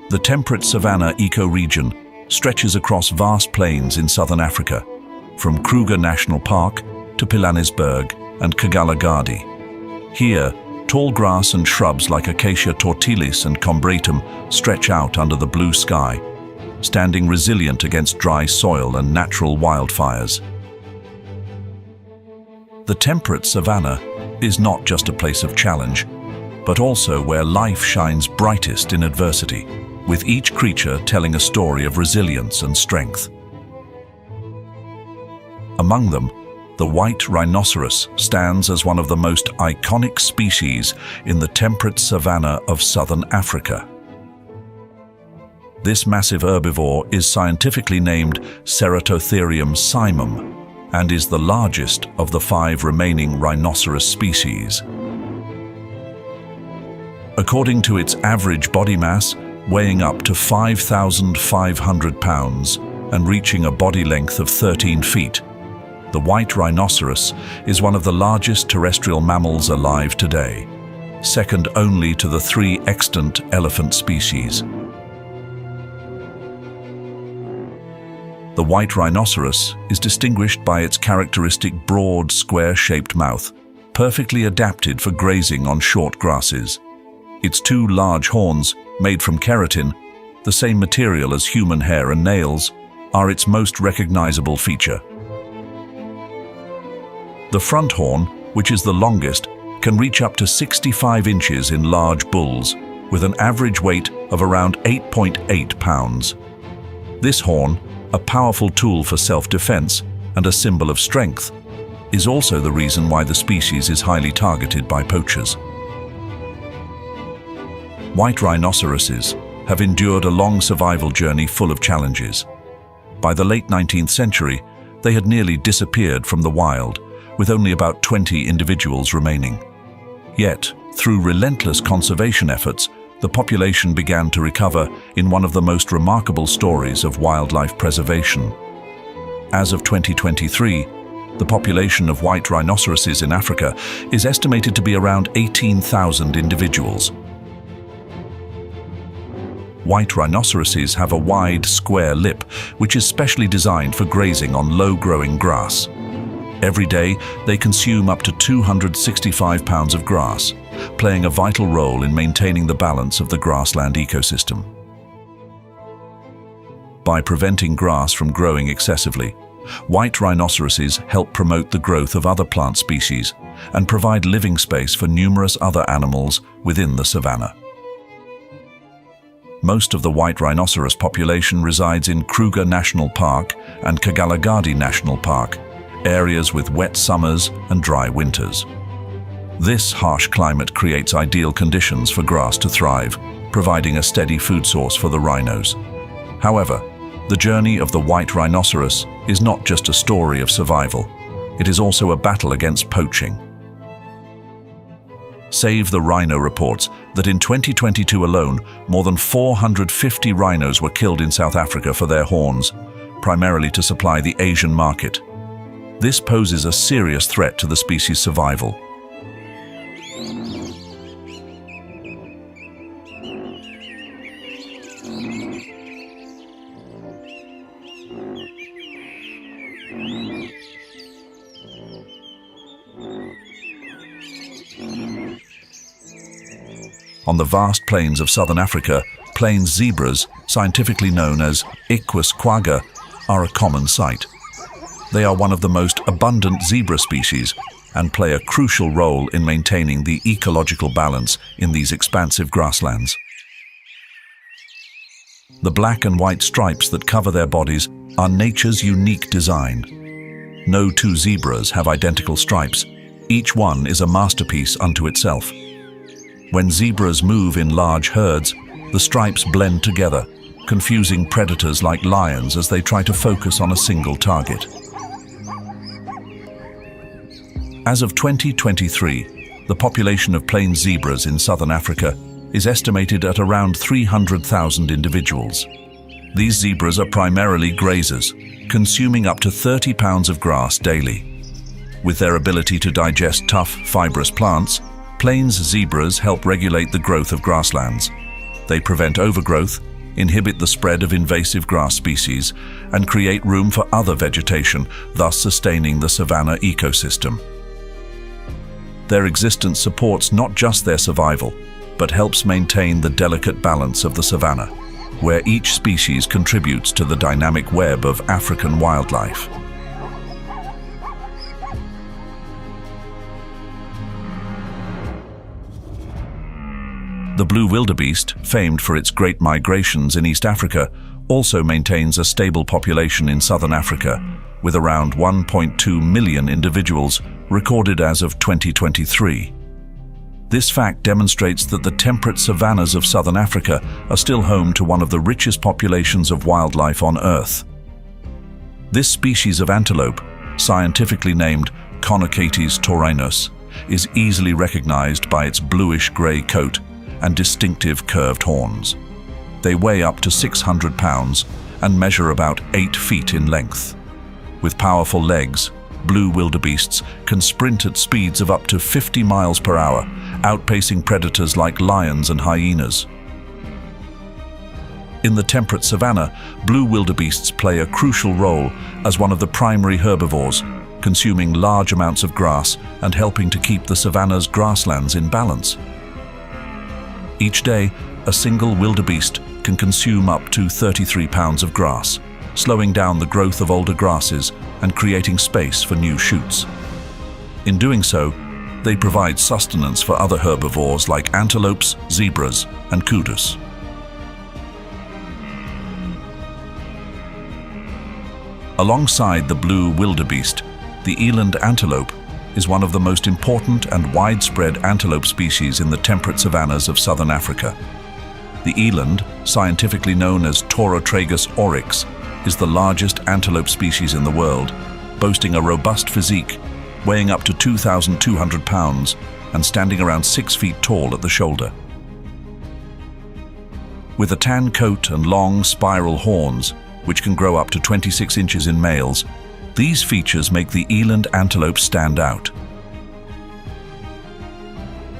A: The temperate savanna ecoregion stretches across vast plains in southern Africa, from Kruger National Park to Pilanesberg and Kgalagadi. Here, tall grass and shrubs like Acacia tortilis and Combratum stretch out under the blue sky, standing resilient against dry soil and natural wildfires. The temperate savanna is not just a place of challenge, but also where life shines brightest in adversity, with each creature telling a story of resilience and strength. Among them, the white rhinoceros stands as one of the most iconic species in the temperate savanna of southern Africa. This massive herbivore is scientifically named Ceratotherium cymum, and is the largest of the 5 remaining rhinoceros species. According to its average body mass, weighing up to 5,500 pounds and reaching a body length of 13 feet, the white rhinoceros is one of the largest terrestrial mammals alive today, second only to the 3 extant elephant species. The white rhinoceros is distinguished by its characteristic broad, square-shaped mouth, perfectly adapted for grazing on short grasses. Its 2 large horns, made from keratin, the same material as human hair and nails, are its most recognizable feature. The front horn, which is the longest, can reach up to 65 inches in large bulls, with an average weight of around 8.8 pounds. This horn, a powerful tool for self-defense and a symbol of strength, is also the reason why the species is highly targeted by poachers. White rhinoceroses have endured a long survival journey full of challenges. By the late 19th century, they had nearly disappeared from the wild, with only about 20 individuals remaining. Yet, through relentless conservation efforts, the population began to recover in one of the most remarkable stories of wildlife preservation. As of 2023, the population of white rhinoceroses in Africa is estimated to be around 18,000 individuals. White rhinoceroses have a wide, square lip, which is specially designed for grazing on low-growing grass. Every day, they consume up to 265 pounds of grass, playing a vital role in maintaining the balance of the grassland ecosystem. By preventing grass from growing excessively, white rhinoceroses help promote the growth of other plant species and provide living space for numerous other animals within the savanna. Most of the white rhinoceros population resides in Kruger National Park and Kagalagadi National Park, areas with wet summers and dry winters. This harsh climate creates ideal conditions for grass to thrive, providing a steady food source for the rhinos. However, the journey of the white rhinoceros is not just a story of survival. It is also a battle against poaching. Save the Rhino reports that in 2022 alone, more than 450 rhinos were killed in South Africa for their horns, primarily to supply the Asian market. This poses a serious threat to the species' survival. On the vast plains of southern Africa, plains zebras, scientifically known as Equus quagga, are a common sight. They are one of the most abundant zebra species and play a crucial role in maintaining the ecological balance in these expansive grasslands. The black and white stripes that cover their bodies are nature's unique design. No 2 zebras have identical stripes. Each one is a masterpiece unto itself. When zebras move in large herds, the stripes blend together, confusing predators like lions as they try to focus on a single target. As of 2023, the population of plains zebras in southern Africa is estimated at around 300,000 individuals. These zebras are primarily grazers, consuming up to 30 pounds of grass daily. With their ability to digest tough, fibrous plants, plains zebras help regulate the growth of grasslands. They prevent overgrowth, inhibit the spread of invasive grass species, and create room for other vegetation, thus sustaining the savanna ecosystem. Their existence supports not just their survival, but helps maintain the delicate balance of the savanna, where each species contributes to the dynamic web of African wildlife. The blue wildebeest, famed for its great migrations in East Africa, also maintains a stable population in southern Africa, with around 1.2 million individuals recorded as of 2023. This fact demonstrates that the temperate savannas of southern Africa are still home to one of the richest populations of wildlife on Earth. This species of antelope, scientifically named Conochaetes taurinus, is easily recognized by its bluish-gray coat and distinctive curved horns. They weigh up to 600 pounds and measure about 8 feet in length. With powerful legs, blue wildebeests can sprint at speeds of up to 50 miles per hour, outpacing predators like lions and hyenas. In the temperate savanna, blue wildebeests play a crucial role as one of the primary herbivores, consuming large amounts of grass and helping to keep the savanna's grasslands in balance. Each day, a single wildebeest can consume up to 33 pounds of grass, slowing down the growth of older grasses and creating space for new shoots. In doing so, they provide sustenance for other herbivores like antelopes, zebras, and kudus. Alongside the blue wildebeest, the eland antelope is one of the most important and widespread antelope species in the temperate savannas of southern Africa. The eland, scientifically known as Taurotragus oryx, is the largest antelope species in the world, boasting a robust physique, weighing up to 2,200 pounds and standing around 6 feet tall at the shoulder. With a tan coat and long spiral horns, which can grow up to 26 inches in males, these features make the eland antelope stand out.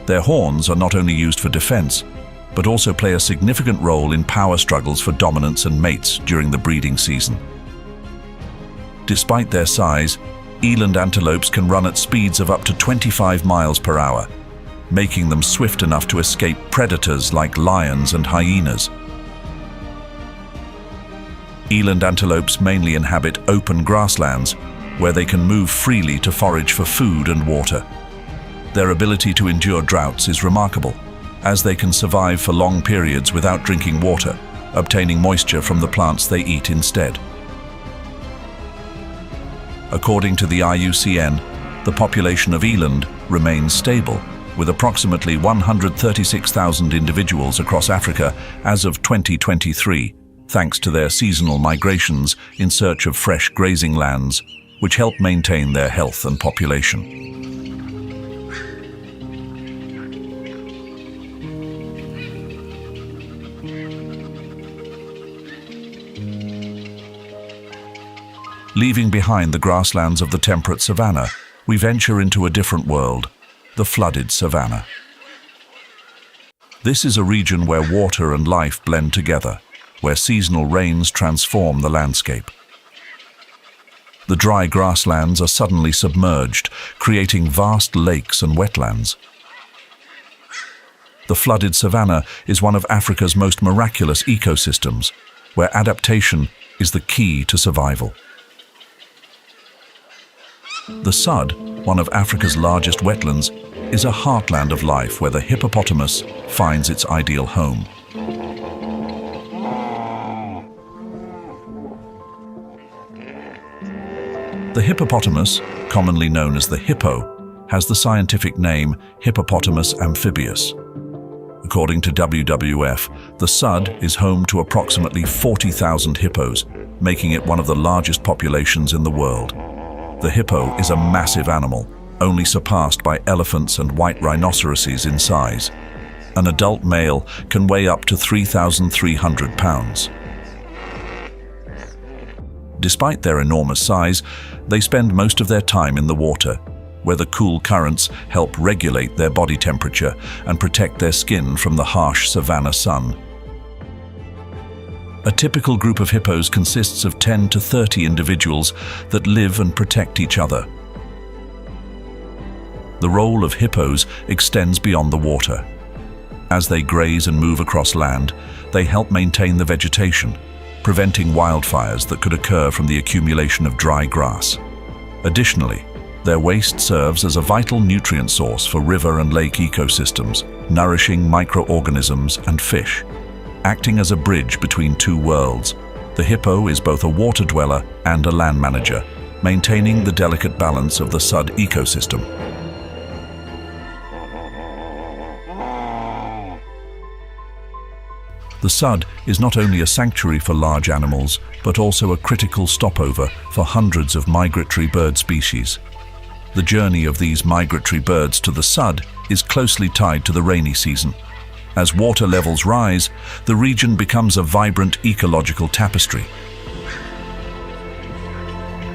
A: Their horns are not only used for defense, but also play a significant role in power struggles for dominance and mates during the breeding season. Despite their size, eland antelopes can run at speeds of up to 25 miles per hour, making them swift enough to escape predators like lions and hyenas. Eland antelopes mainly inhabit open grasslands, where they can move freely to forage for food and water. Their ability to endure droughts is remarkable, as they can survive for long periods without drinking water, obtaining moisture from the plants they eat instead. According to the IUCN, the population of eland remains stable, with approximately 136,000 individuals across Africa as of 2023, thanks to their seasonal migrations in search of fresh grazing lands, which help maintain their health and population. Leaving behind the grasslands of the temperate savanna, we venture into a different world, the flooded savanna. This is a region where water and life blend together, where seasonal rains transform the landscape. The dry grasslands are suddenly submerged, creating vast lakes and wetlands. The flooded savanna is one of Africa's most miraculous ecosystems, where adaptation is the key to survival. The Sud, one of Africa's largest wetlands, is a heartland of life where the hippopotamus finds its ideal home. The hippopotamus, commonly known as the hippo, has the scientific name Hippopotamus amphibius. According to WWF, the Sud is home to approximately 40,000 hippos, making it one of the largest populations in the world. The hippo is a massive animal, only surpassed by elephants and white rhinoceroses in size. An adult male can weigh up to 3,300 pounds. Despite their enormous size, they spend most of their time in the water, where the cool currents help regulate their body temperature and protect their skin from the harsh savanna sun. A typical group of hippos consists of 10 to 30 individuals that live and protect each other. The role of hippos extends beyond the water. As they graze and move across land, they help maintain the vegetation, preventing wildfires that could occur from the accumulation of dry grass. Additionally, their waste serves as a vital nutrient source for river and lake ecosystems, nourishing microorganisms and fish. Acting as a bridge between two worlds, the hippo is both a water dweller and a land manager, maintaining the delicate balance of the Sud ecosystem. The Sudd is not only a sanctuary for large animals, but also a critical stopover for hundreds of migratory bird species. The journey of these migratory birds to the Sudd is closely tied to the rainy season. As water levels rise, the region becomes a vibrant ecological tapestry.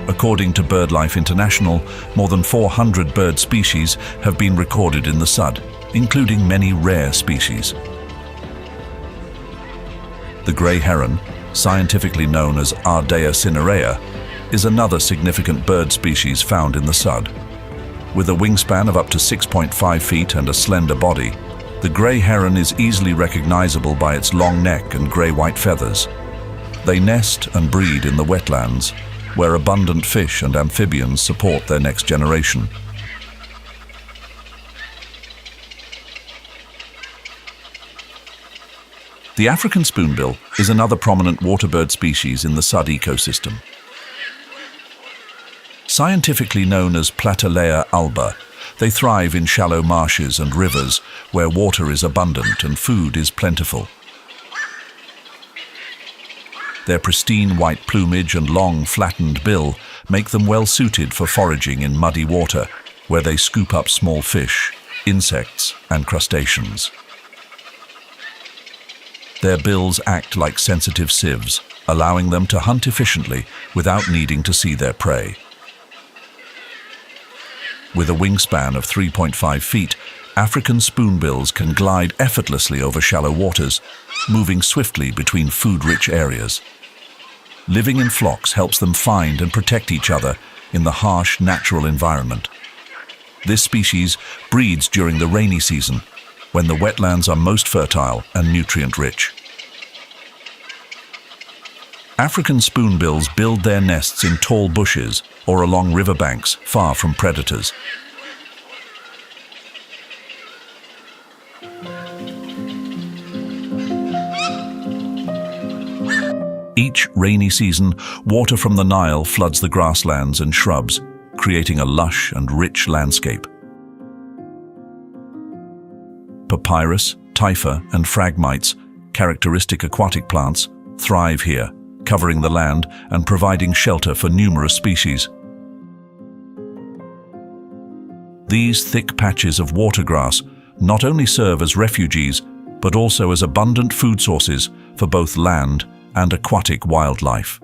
A: According to BirdLife International, more than 400 bird species have been recorded in the Sudd, including many rare species. The grey heron, scientifically known as Ardea cinerea, is another significant bird species found in the Sudd. With a wingspan of up to 6.5 feet and a slender body, the grey heron is easily recognizable by its long neck and grey-white feathers. They nest and breed in the wetlands, where abundant fish and amphibians support their next generation. The African spoonbill is another prominent waterbird species in the Sudd ecosystem. Scientifically known as Platalea alba, they thrive in shallow marshes and rivers where water is abundant and food is plentiful. Their pristine white plumage and long, flattened bill make them well suited for foraging in muddy water, where they scoop up small fish, insects, and crustaceans. Their bills act like sensitive sieves, allowing them to hunt efficiently without needing to see their prey. With a wingspan of 3.5 feet, African spoonbills can glide effortlessly over shallow waters, moving swiftly between food-rich areas. Living in flocks helps them find and protect each other in the harsh natural environment. This species breeds during the rainy season, when the wetlands are most fertile and nutrient-rich. African spoonbills build their nests in tall bushes or along riverbanks far from predators. Each rainy season, water from the Nile floods the grasslands and shrubs, creating a lush and rich landscape. Papyrus, typha, and phragmites, characteristic aquatic plants, thrive here, covering the land and providing shelter for numerous species. These thick patches of watergrass not only serve as refuges, but also as abundant food sources for both land and aquatic wildlife.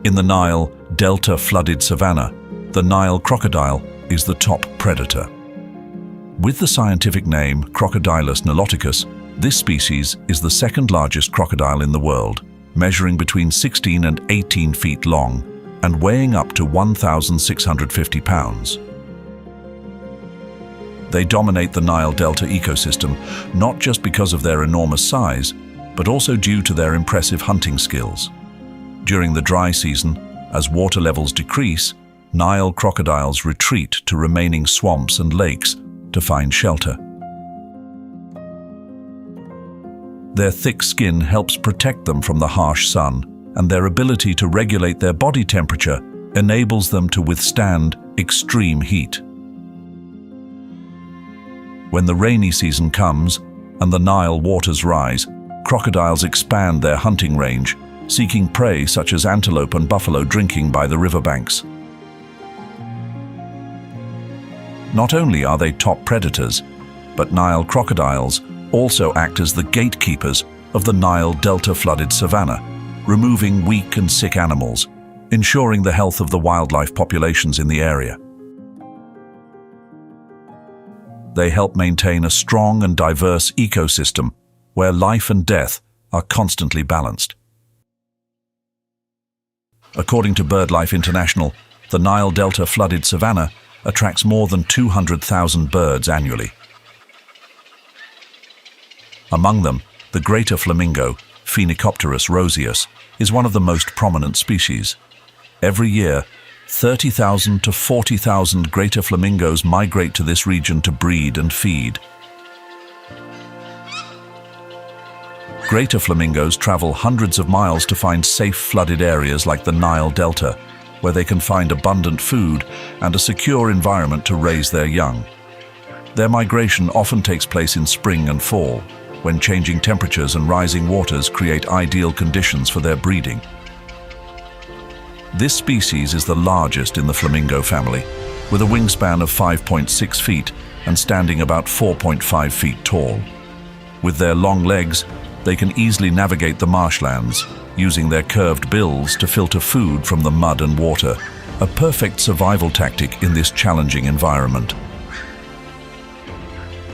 A: In the Nile Delta flooded savanna, the Nile crocodile is the top predator. With the scientific name Crocodylus niloticus, this species is the second largest crocodile in the world, measuring between 16 and 18 feet long and weighing up to 1,650 pounds. They dominate the Nile Delta ecosystem not just because of their enormous size, but also due to their impressive hunting skills. During the dry season, as water levels decrease, Nile crocodiles retreat to remaining swamps and lakes to find shelter. Their thick skin helps protect them from the harsh sun, and their ability to regulate their body temperature enables them to withstand extreme heat. When the rainy season comes and the Nile waters rise, crocodiles expand their hunting range, seeking prey such as antelope and buffalo drinking by the riverbanks. Not only are they top predators, but Nile crocodiles also act as the gatekeepers of the Nile Delta flooded savanna, removing weak and sick animals, ensuring the health of the wildlife populations in the area. They help maintain a strong and diverse ecosystem where life and death are constantly balanced. According to BirdLife International, the Nile Delta flooded savanna attracts more than 200,000 birds annually. Among them, the greater flamingo, Phoenicopterus roseus, is one of the most prominent species. Every year, 30,000 to 40,000 greater flamingos migrate to this region to breed and feed. Greater flamingos travel hundreds of miles to find safe flooded areas like the Nile Delta, where they can find abundant food and a secure environment to raise their young. Their migration often takes place in spring and fall, when changing temperatures and rising waters create ideal conditions for their breeding. This species is the largest in the flamingo family, with a wingspan of 5.6 feet and standing about 4.5 feet tall. With their long legs, they can easily navigate the marshlands, using their curved bills to filter food from the mud and water, a perfect survival tactic in this challenging environment.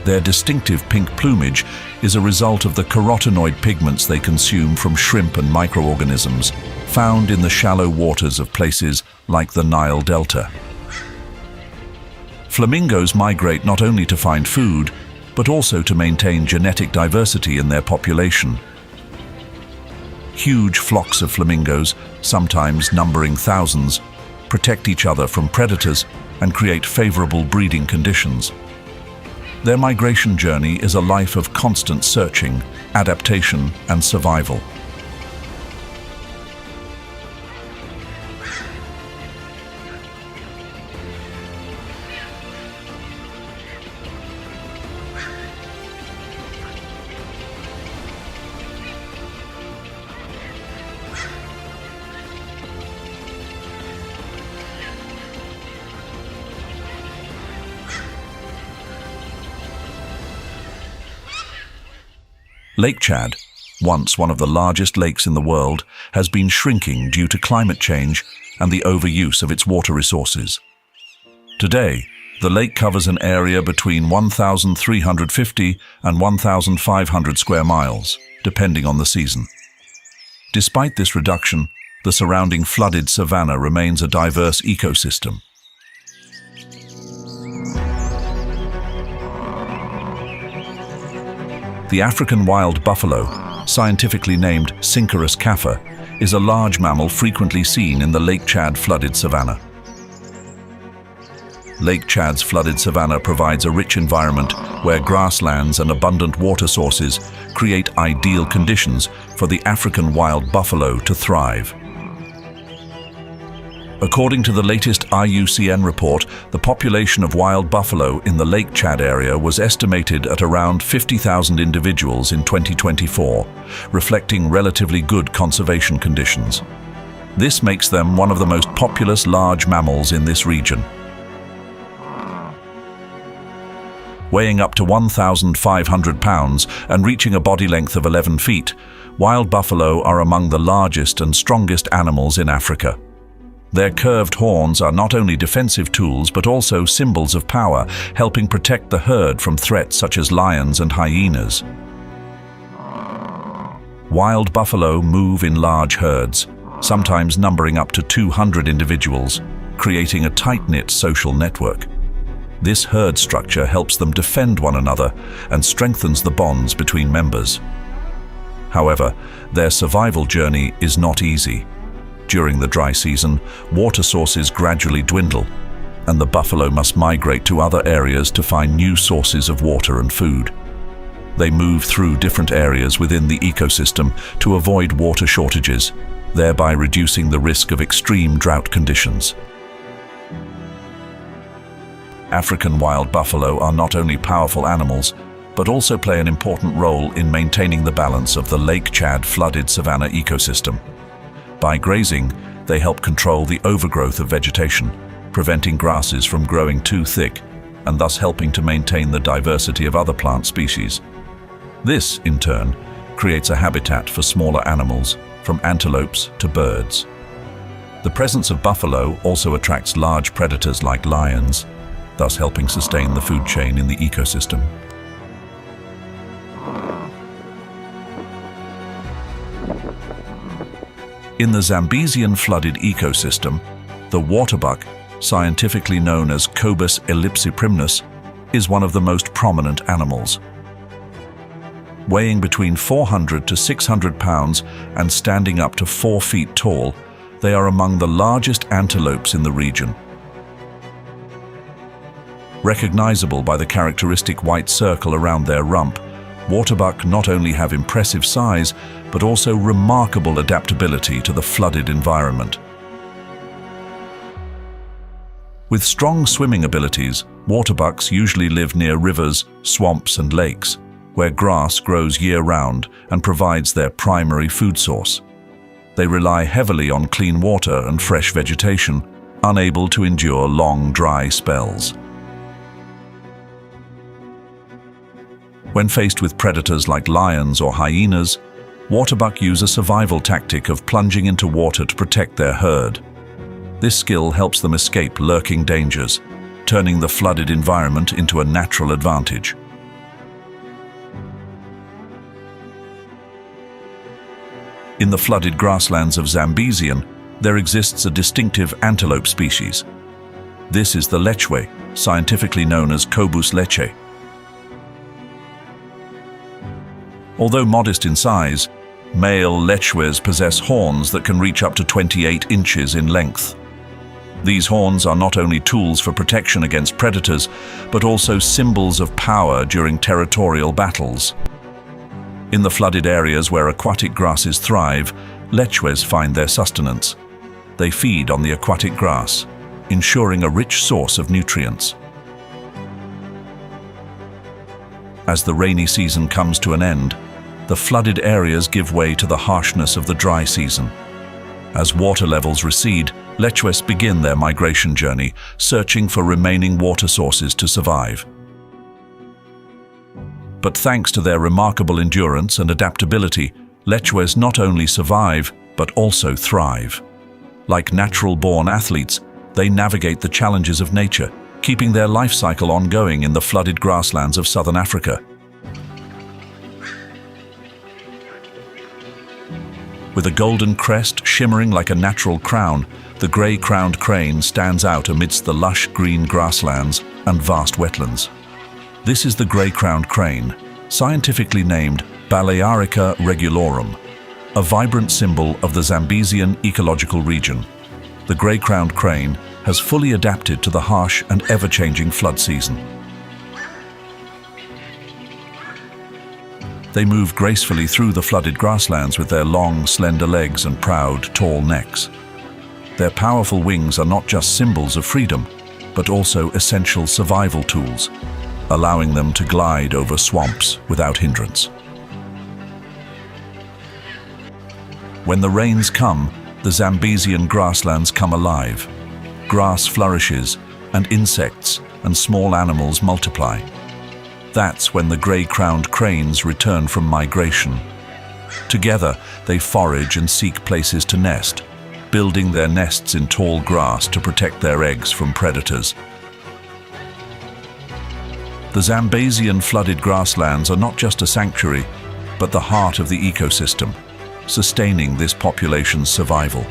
A: Their distinctive pink plumage is a result of the carotenoid pigments they consume from shrimp and microorganisms found in the shallow waters of places like the Nile Delta. Flamingos migrate not only to find food, but also to maintain genetic diversity in their population. Huge flocks of flamingos, sometimes numbering thousands, protect each other from predators and create favorable breeding conditions. Their migration journey is a life of constant searching, adaptation, and survival. Lake Chad, once one of the largest lakes in the world, has been shrinking due to climate change and the overuse of its water resources. Today, the lake covers an area between 1,350 and 1,500 square miles, depending on the season. Despite this reduction, the surrounding flooded savanna remains a diverse ecosystem. The African wild buffalo, scientifically named Syncerus caffer, is a large mammal frequently seen in the Lake Chad flooded savanna. Lake Chad's flooded savanna provides a rich environment where grasslands and abundant water sources create ideal conditions for the African wild buffalo to thrive. According to the latest IUCN report, the population of wild buffalo in the Lake Chad area was estimated at around 50,000 individuals in 2024, reflecting relatively good conservation conditions. This makes them one of the most populous large mammals in this region. Weighing up to 1,500 pounds and reaching a body length of 11 feet, wild buffalo are among the largest and strongest animals in Africa. Their curved horns are not only defensive tools but also symbols of power, helping protect the herd from threats such as lions and hyenas. Wild buffalo move in large herds, sometimes numbering up to 200 individuals, creating a tight-knit social network. This herd structure helps them defend one another and strengthens the bonds between members. However, their survival journey is not easy. During the dry season, water sources gradually dwindle, and the buffalo must migrate to other areas to find new sources of water and food. They move through different areas within the ecosystem to avoid water shortages, thereby reducing the risk of extreme drought conditions. African wild buffalo are not only powerful animals, but also play an important role in maintaining the balance of the Lake Chad flooded savanna ecosystem. By grazing, they help control the overgrowth of vegetation, preventing grasses from growing too thick, and thus helping to maintain the diversity of other plant species. This, in turn, creates a habitat for smaller animals, from antelopes to birds. The presence of buffalo also attracts large predators like lions, thus helping sustain the food chain in the ecosystem. In the Zambesian flooded ecosystem, the waterbuck, scientifically known as Cobus ellipsiprimnus, is one of the most prominent animals. Weighing between 400 to 600 pounds and standing up to 4 feet tall, they are among the largest antelopes in the region. Recognizable by the characteristic white circle around their rump, waterbuck not only have impressive size, but also remarkable adaptability to the flooded environment. With strong swimming abilities, waterbucks usually live near rivers, swamps, and lakes, where grass grows year-round and provides their primary food source. They rely heavily on clean water and fresh vegetation, unable to endure long, dry spells. When faced with predators like lions or hyenas, waterbuck use a survival tactic of plunging into water to protect their herd. This skill helps them escape lurking dangers, turning the flooded environment into a natural advantage. In the flooded grasslands of Zambesian, there exists a distinctive antelope species. This is the lechwe, scientifically known as Cobus leche. Although modest in size, male lechwes possess horns that can reach up to 28 inches in length. These horns are not only tools for protection against predators, but also symbols of power during territorial battles. In the flooded areas where aquatic grasses thrive, lechwes find their sustenance. They feed on the aquatic grass, ensuring a rich source of nutrients. As the rainy season comes to an end, the flooded areas give way to the harshness of the dry season. As water levels recede, lechwes begin their migration journey, searching for remaining water sources to survive. But thanks to their remarkable endurance and adaptability, lechwes not only survive, but also thrive. Like natural-born athletes, they navigate the challenges of nature, keeping their life cycle ongoing in the flooded grasslands of southern Africa. With a golden crest shimmering like a natural crown, the grey-crowned crane stands out amidst the lush green grasslands and vast wetlands. This is the grey-crowned crane, scientifically named Balearica regulorum, a vibrant symbol of the Zambesian ecological region. The grey-crowned crane has fully adapted to the harsh and ever-changing flood season. They move gracefully through the flooded grasslands with their long, slender legs and proud, tall necks. Their powerful wings are not just symbols of freedom, but also essential survival tools, allowing them to glide over swamps without hindrance. When the rains come, the Zambesian grasslands come alive. Grass flourishes, and insects and small animals multiply. That's when the grey-crowned cranes return from migration. Together, they forage and seek places to nest, building their nests in tall grass to protect their eggs from predators. The Zambesian flooded grasslands are not just a sanctuary, but the heart of the ecosystem, sustaining this population's survival.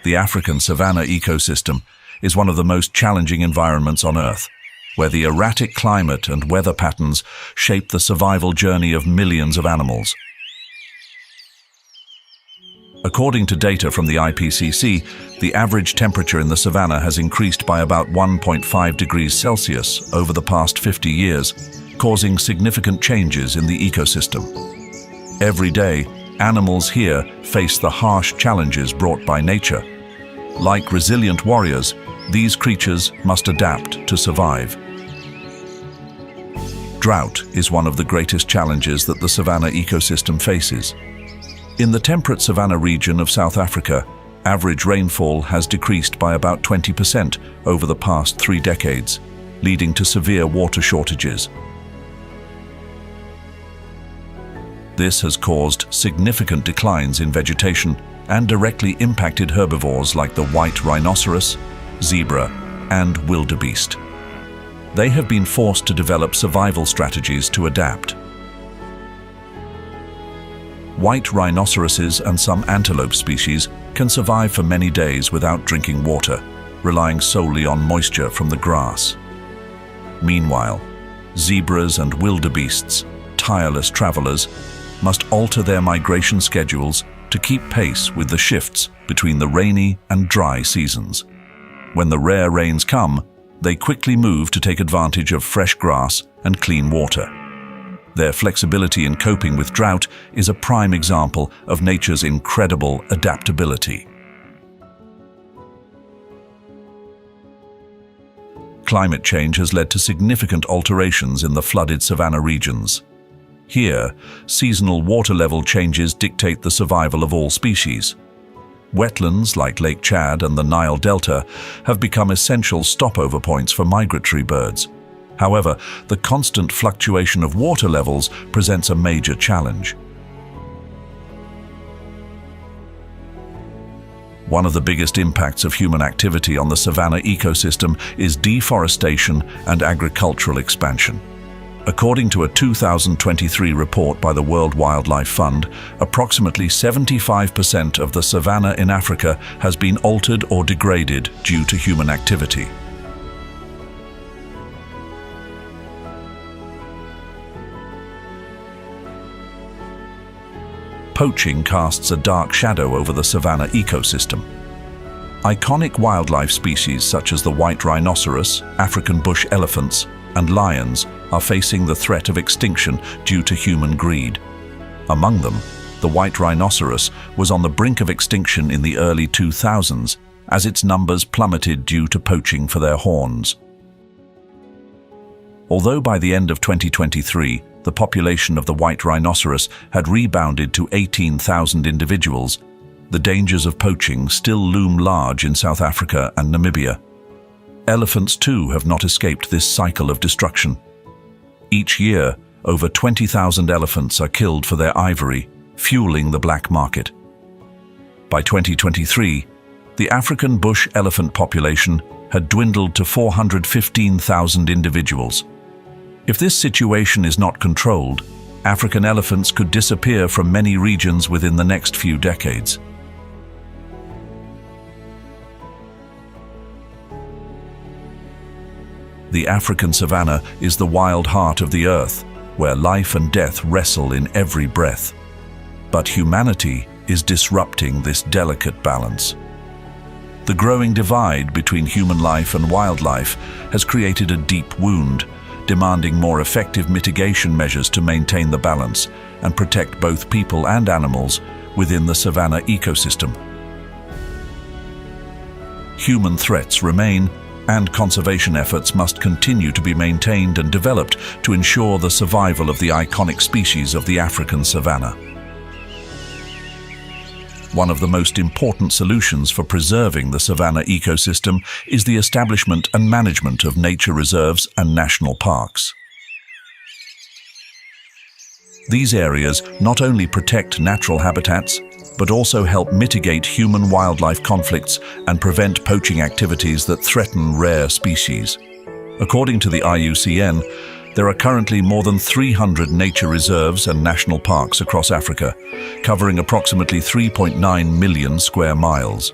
A: The African savanna ecosystem is one of the most challenging environments on Earth, where the erratic climate and weather patterns shape the survival journey of millions of animals. According to data from the IPCC, the average temperature in the savanna has increased by about 1.5 degrees Celsius over the past 50 years, causing significant changes in the ecosystem. Every day, animals here face the harsh challenges brought by nature. Like resilient warriors, these creatures must adapt to survive. Drought is one of the greatest challenges that the savanna ecosystem faces. In the temperate savanna region of South Africa, average rainfall has decreased by about 20% over the past 3 decades, leading to severe water shortages. This has caused significant declines in vegetation and directly impacted herbivores like the white rhinoceros, zebra, and wildebeest. They have been forced to develop survival strategies to adapt. White rhinoceroses and some antelope species can survive for many days without drinking water, relying solely on moisture from the grass. Meanwhile, zebras and wildebeests, tireless travelers, must alter their migration schedules to keep pace with the shifts between the rainy and dry seasons. When the rare rains come, they quickly move to take advantage of fresh grass and clean water. Their flexibility in coping with drought is a prime example of nature's incredible adaptability. Climate change has led to significant alterations in the flooded savanna regions. Here, seasonal water level changes dictate the survival of all species. Wetlands like Lake Chad and the Nile Delta have become essential stopover points for migratory birds. However, the constant fluctuation of water levels presents a major challenge. One of the biggest impacts of human activity on the savanna ecosystem is deforestation and agricultural expansion. According to a 2023 report by the World Wildlife Fund, approximately 75% of the savanna in Africa has been altered or degraded due to human activity. Poaching casts a dark shadow over the savanna ecosystem. Iconic wildlife species such as the white rhinoceros, African bush elephants, and lions are facing the threat of extinction due to human greed. Among them, the white rhinoceros was on the brink of extinction in the early 2000s as its numbers plummeted due to poaching for their horns. Although by the end of 2023, the population of the white rhinoceros had rebounded to 18,000 individuals, the dangers of poaching still loom large in South Africa and Namibia. Elephants too have not escaped this cycle of destruction. Each year, over 20,000 elephants are killed for their ivory, fueling the black market. By 2023, the African bush elephant population had dwindled to 415,000 individuals. If this situation is not controlled, African elephants could disappear from many regions within the next few decades. The African savanna is the wild heart of the earth, where life and death wrestle in every breath. But humanity is disrupting this delicate balance. The growing divide between human life and wildlife has created a deep wound, demanding more effective mitigation measures to maintain the balance and protect both people and animals within the savanna ecosystem. Human threats remain, and conservation efforts must continue to be maintained and developed to ensure the survival of the iconic species of the African savanna. One of the most important solutions for preserving the savanna ecosystem is the establishment and management of nature reserves and national parks. These areas not only protect natural habitats, but also help mitigate human-wildlife conflicts and prevent poaching activities that threaten rare species. According to the IUCN, there are currently more than 300 nature reserves and national parks across Africa, covering approximately 3.9 million square miles.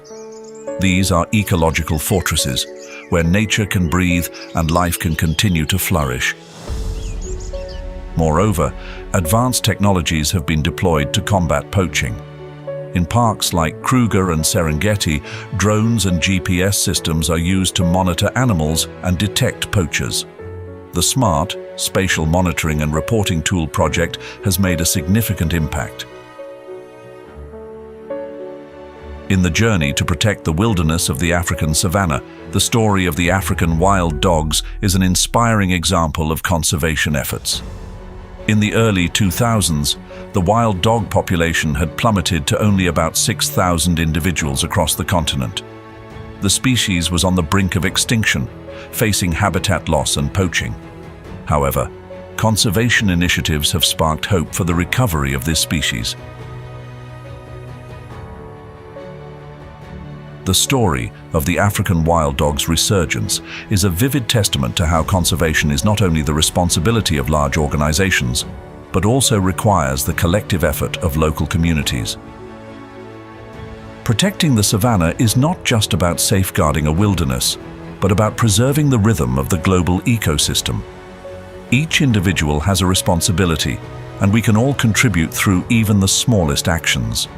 A: These are ecological fortresses, where nature can breathe and life can continue to flourish. Moreover, advanced technologies have been deployed to combat poaching. In parks like Kruger and Serengeti, drones and GPS systems are used to monitor animals and detect poachers. The SMART, Spatial Monitoring and Reporting Tool project, has made a significant impact. In the journey to protect the wilderness of the African savanna, the story of the African wild dogs is an inspiring example of conservation efforts. In the early 2000s, the wild dog population had plummeted to only about 6,000 individuals across the continent. The species was on the brink of extinction, facing habitat loss and poaching. However, conservation initiatives have sparked hope for the recovery of this species. The story of the African wild dog's resurgence is a vivid testament to how conservation is not only the responsibility of large organizations, but also requires the collective effort of local communities. Protecting the savanna is not just about safeguarding a wilderness, but about preserving the rhythm of the global ecosystem. Each individual has a responsibility, and we can all contribute through even the smallest actions.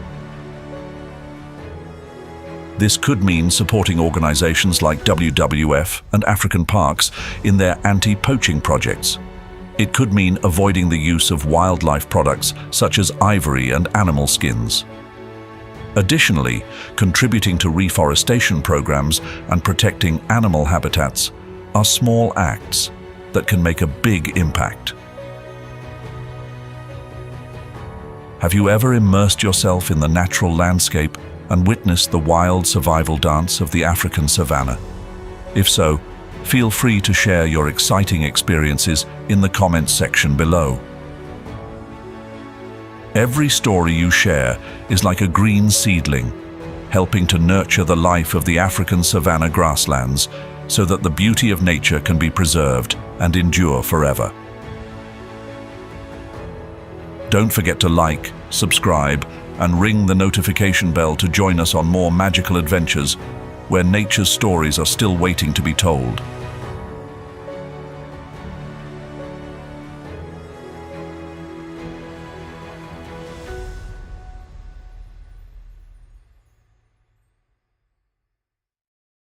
A: This could mean supporting organizations like WWF and African Parks in their anti-poaching projects. It could mean avoiding the use of wildlife products such as ivory and animal skins. Additionally, contributing to reforestation programs and protecting animal habitats are small acts that can make a big impact. Have you ever immersed yourself in the natural landscape and witnessed the wild survival dance of the African savanna? If so, feel free to share your exciting experiences in the comments section below. Every story you share is like a green seedling, helping to nurture the life of the African savanna grasslands so that the beauty of nature can be preserved and endure forever. Don't forget to like, subscribe, and ring the notification bell to join us on more magical adventures where nature's stories are still waiting to be told.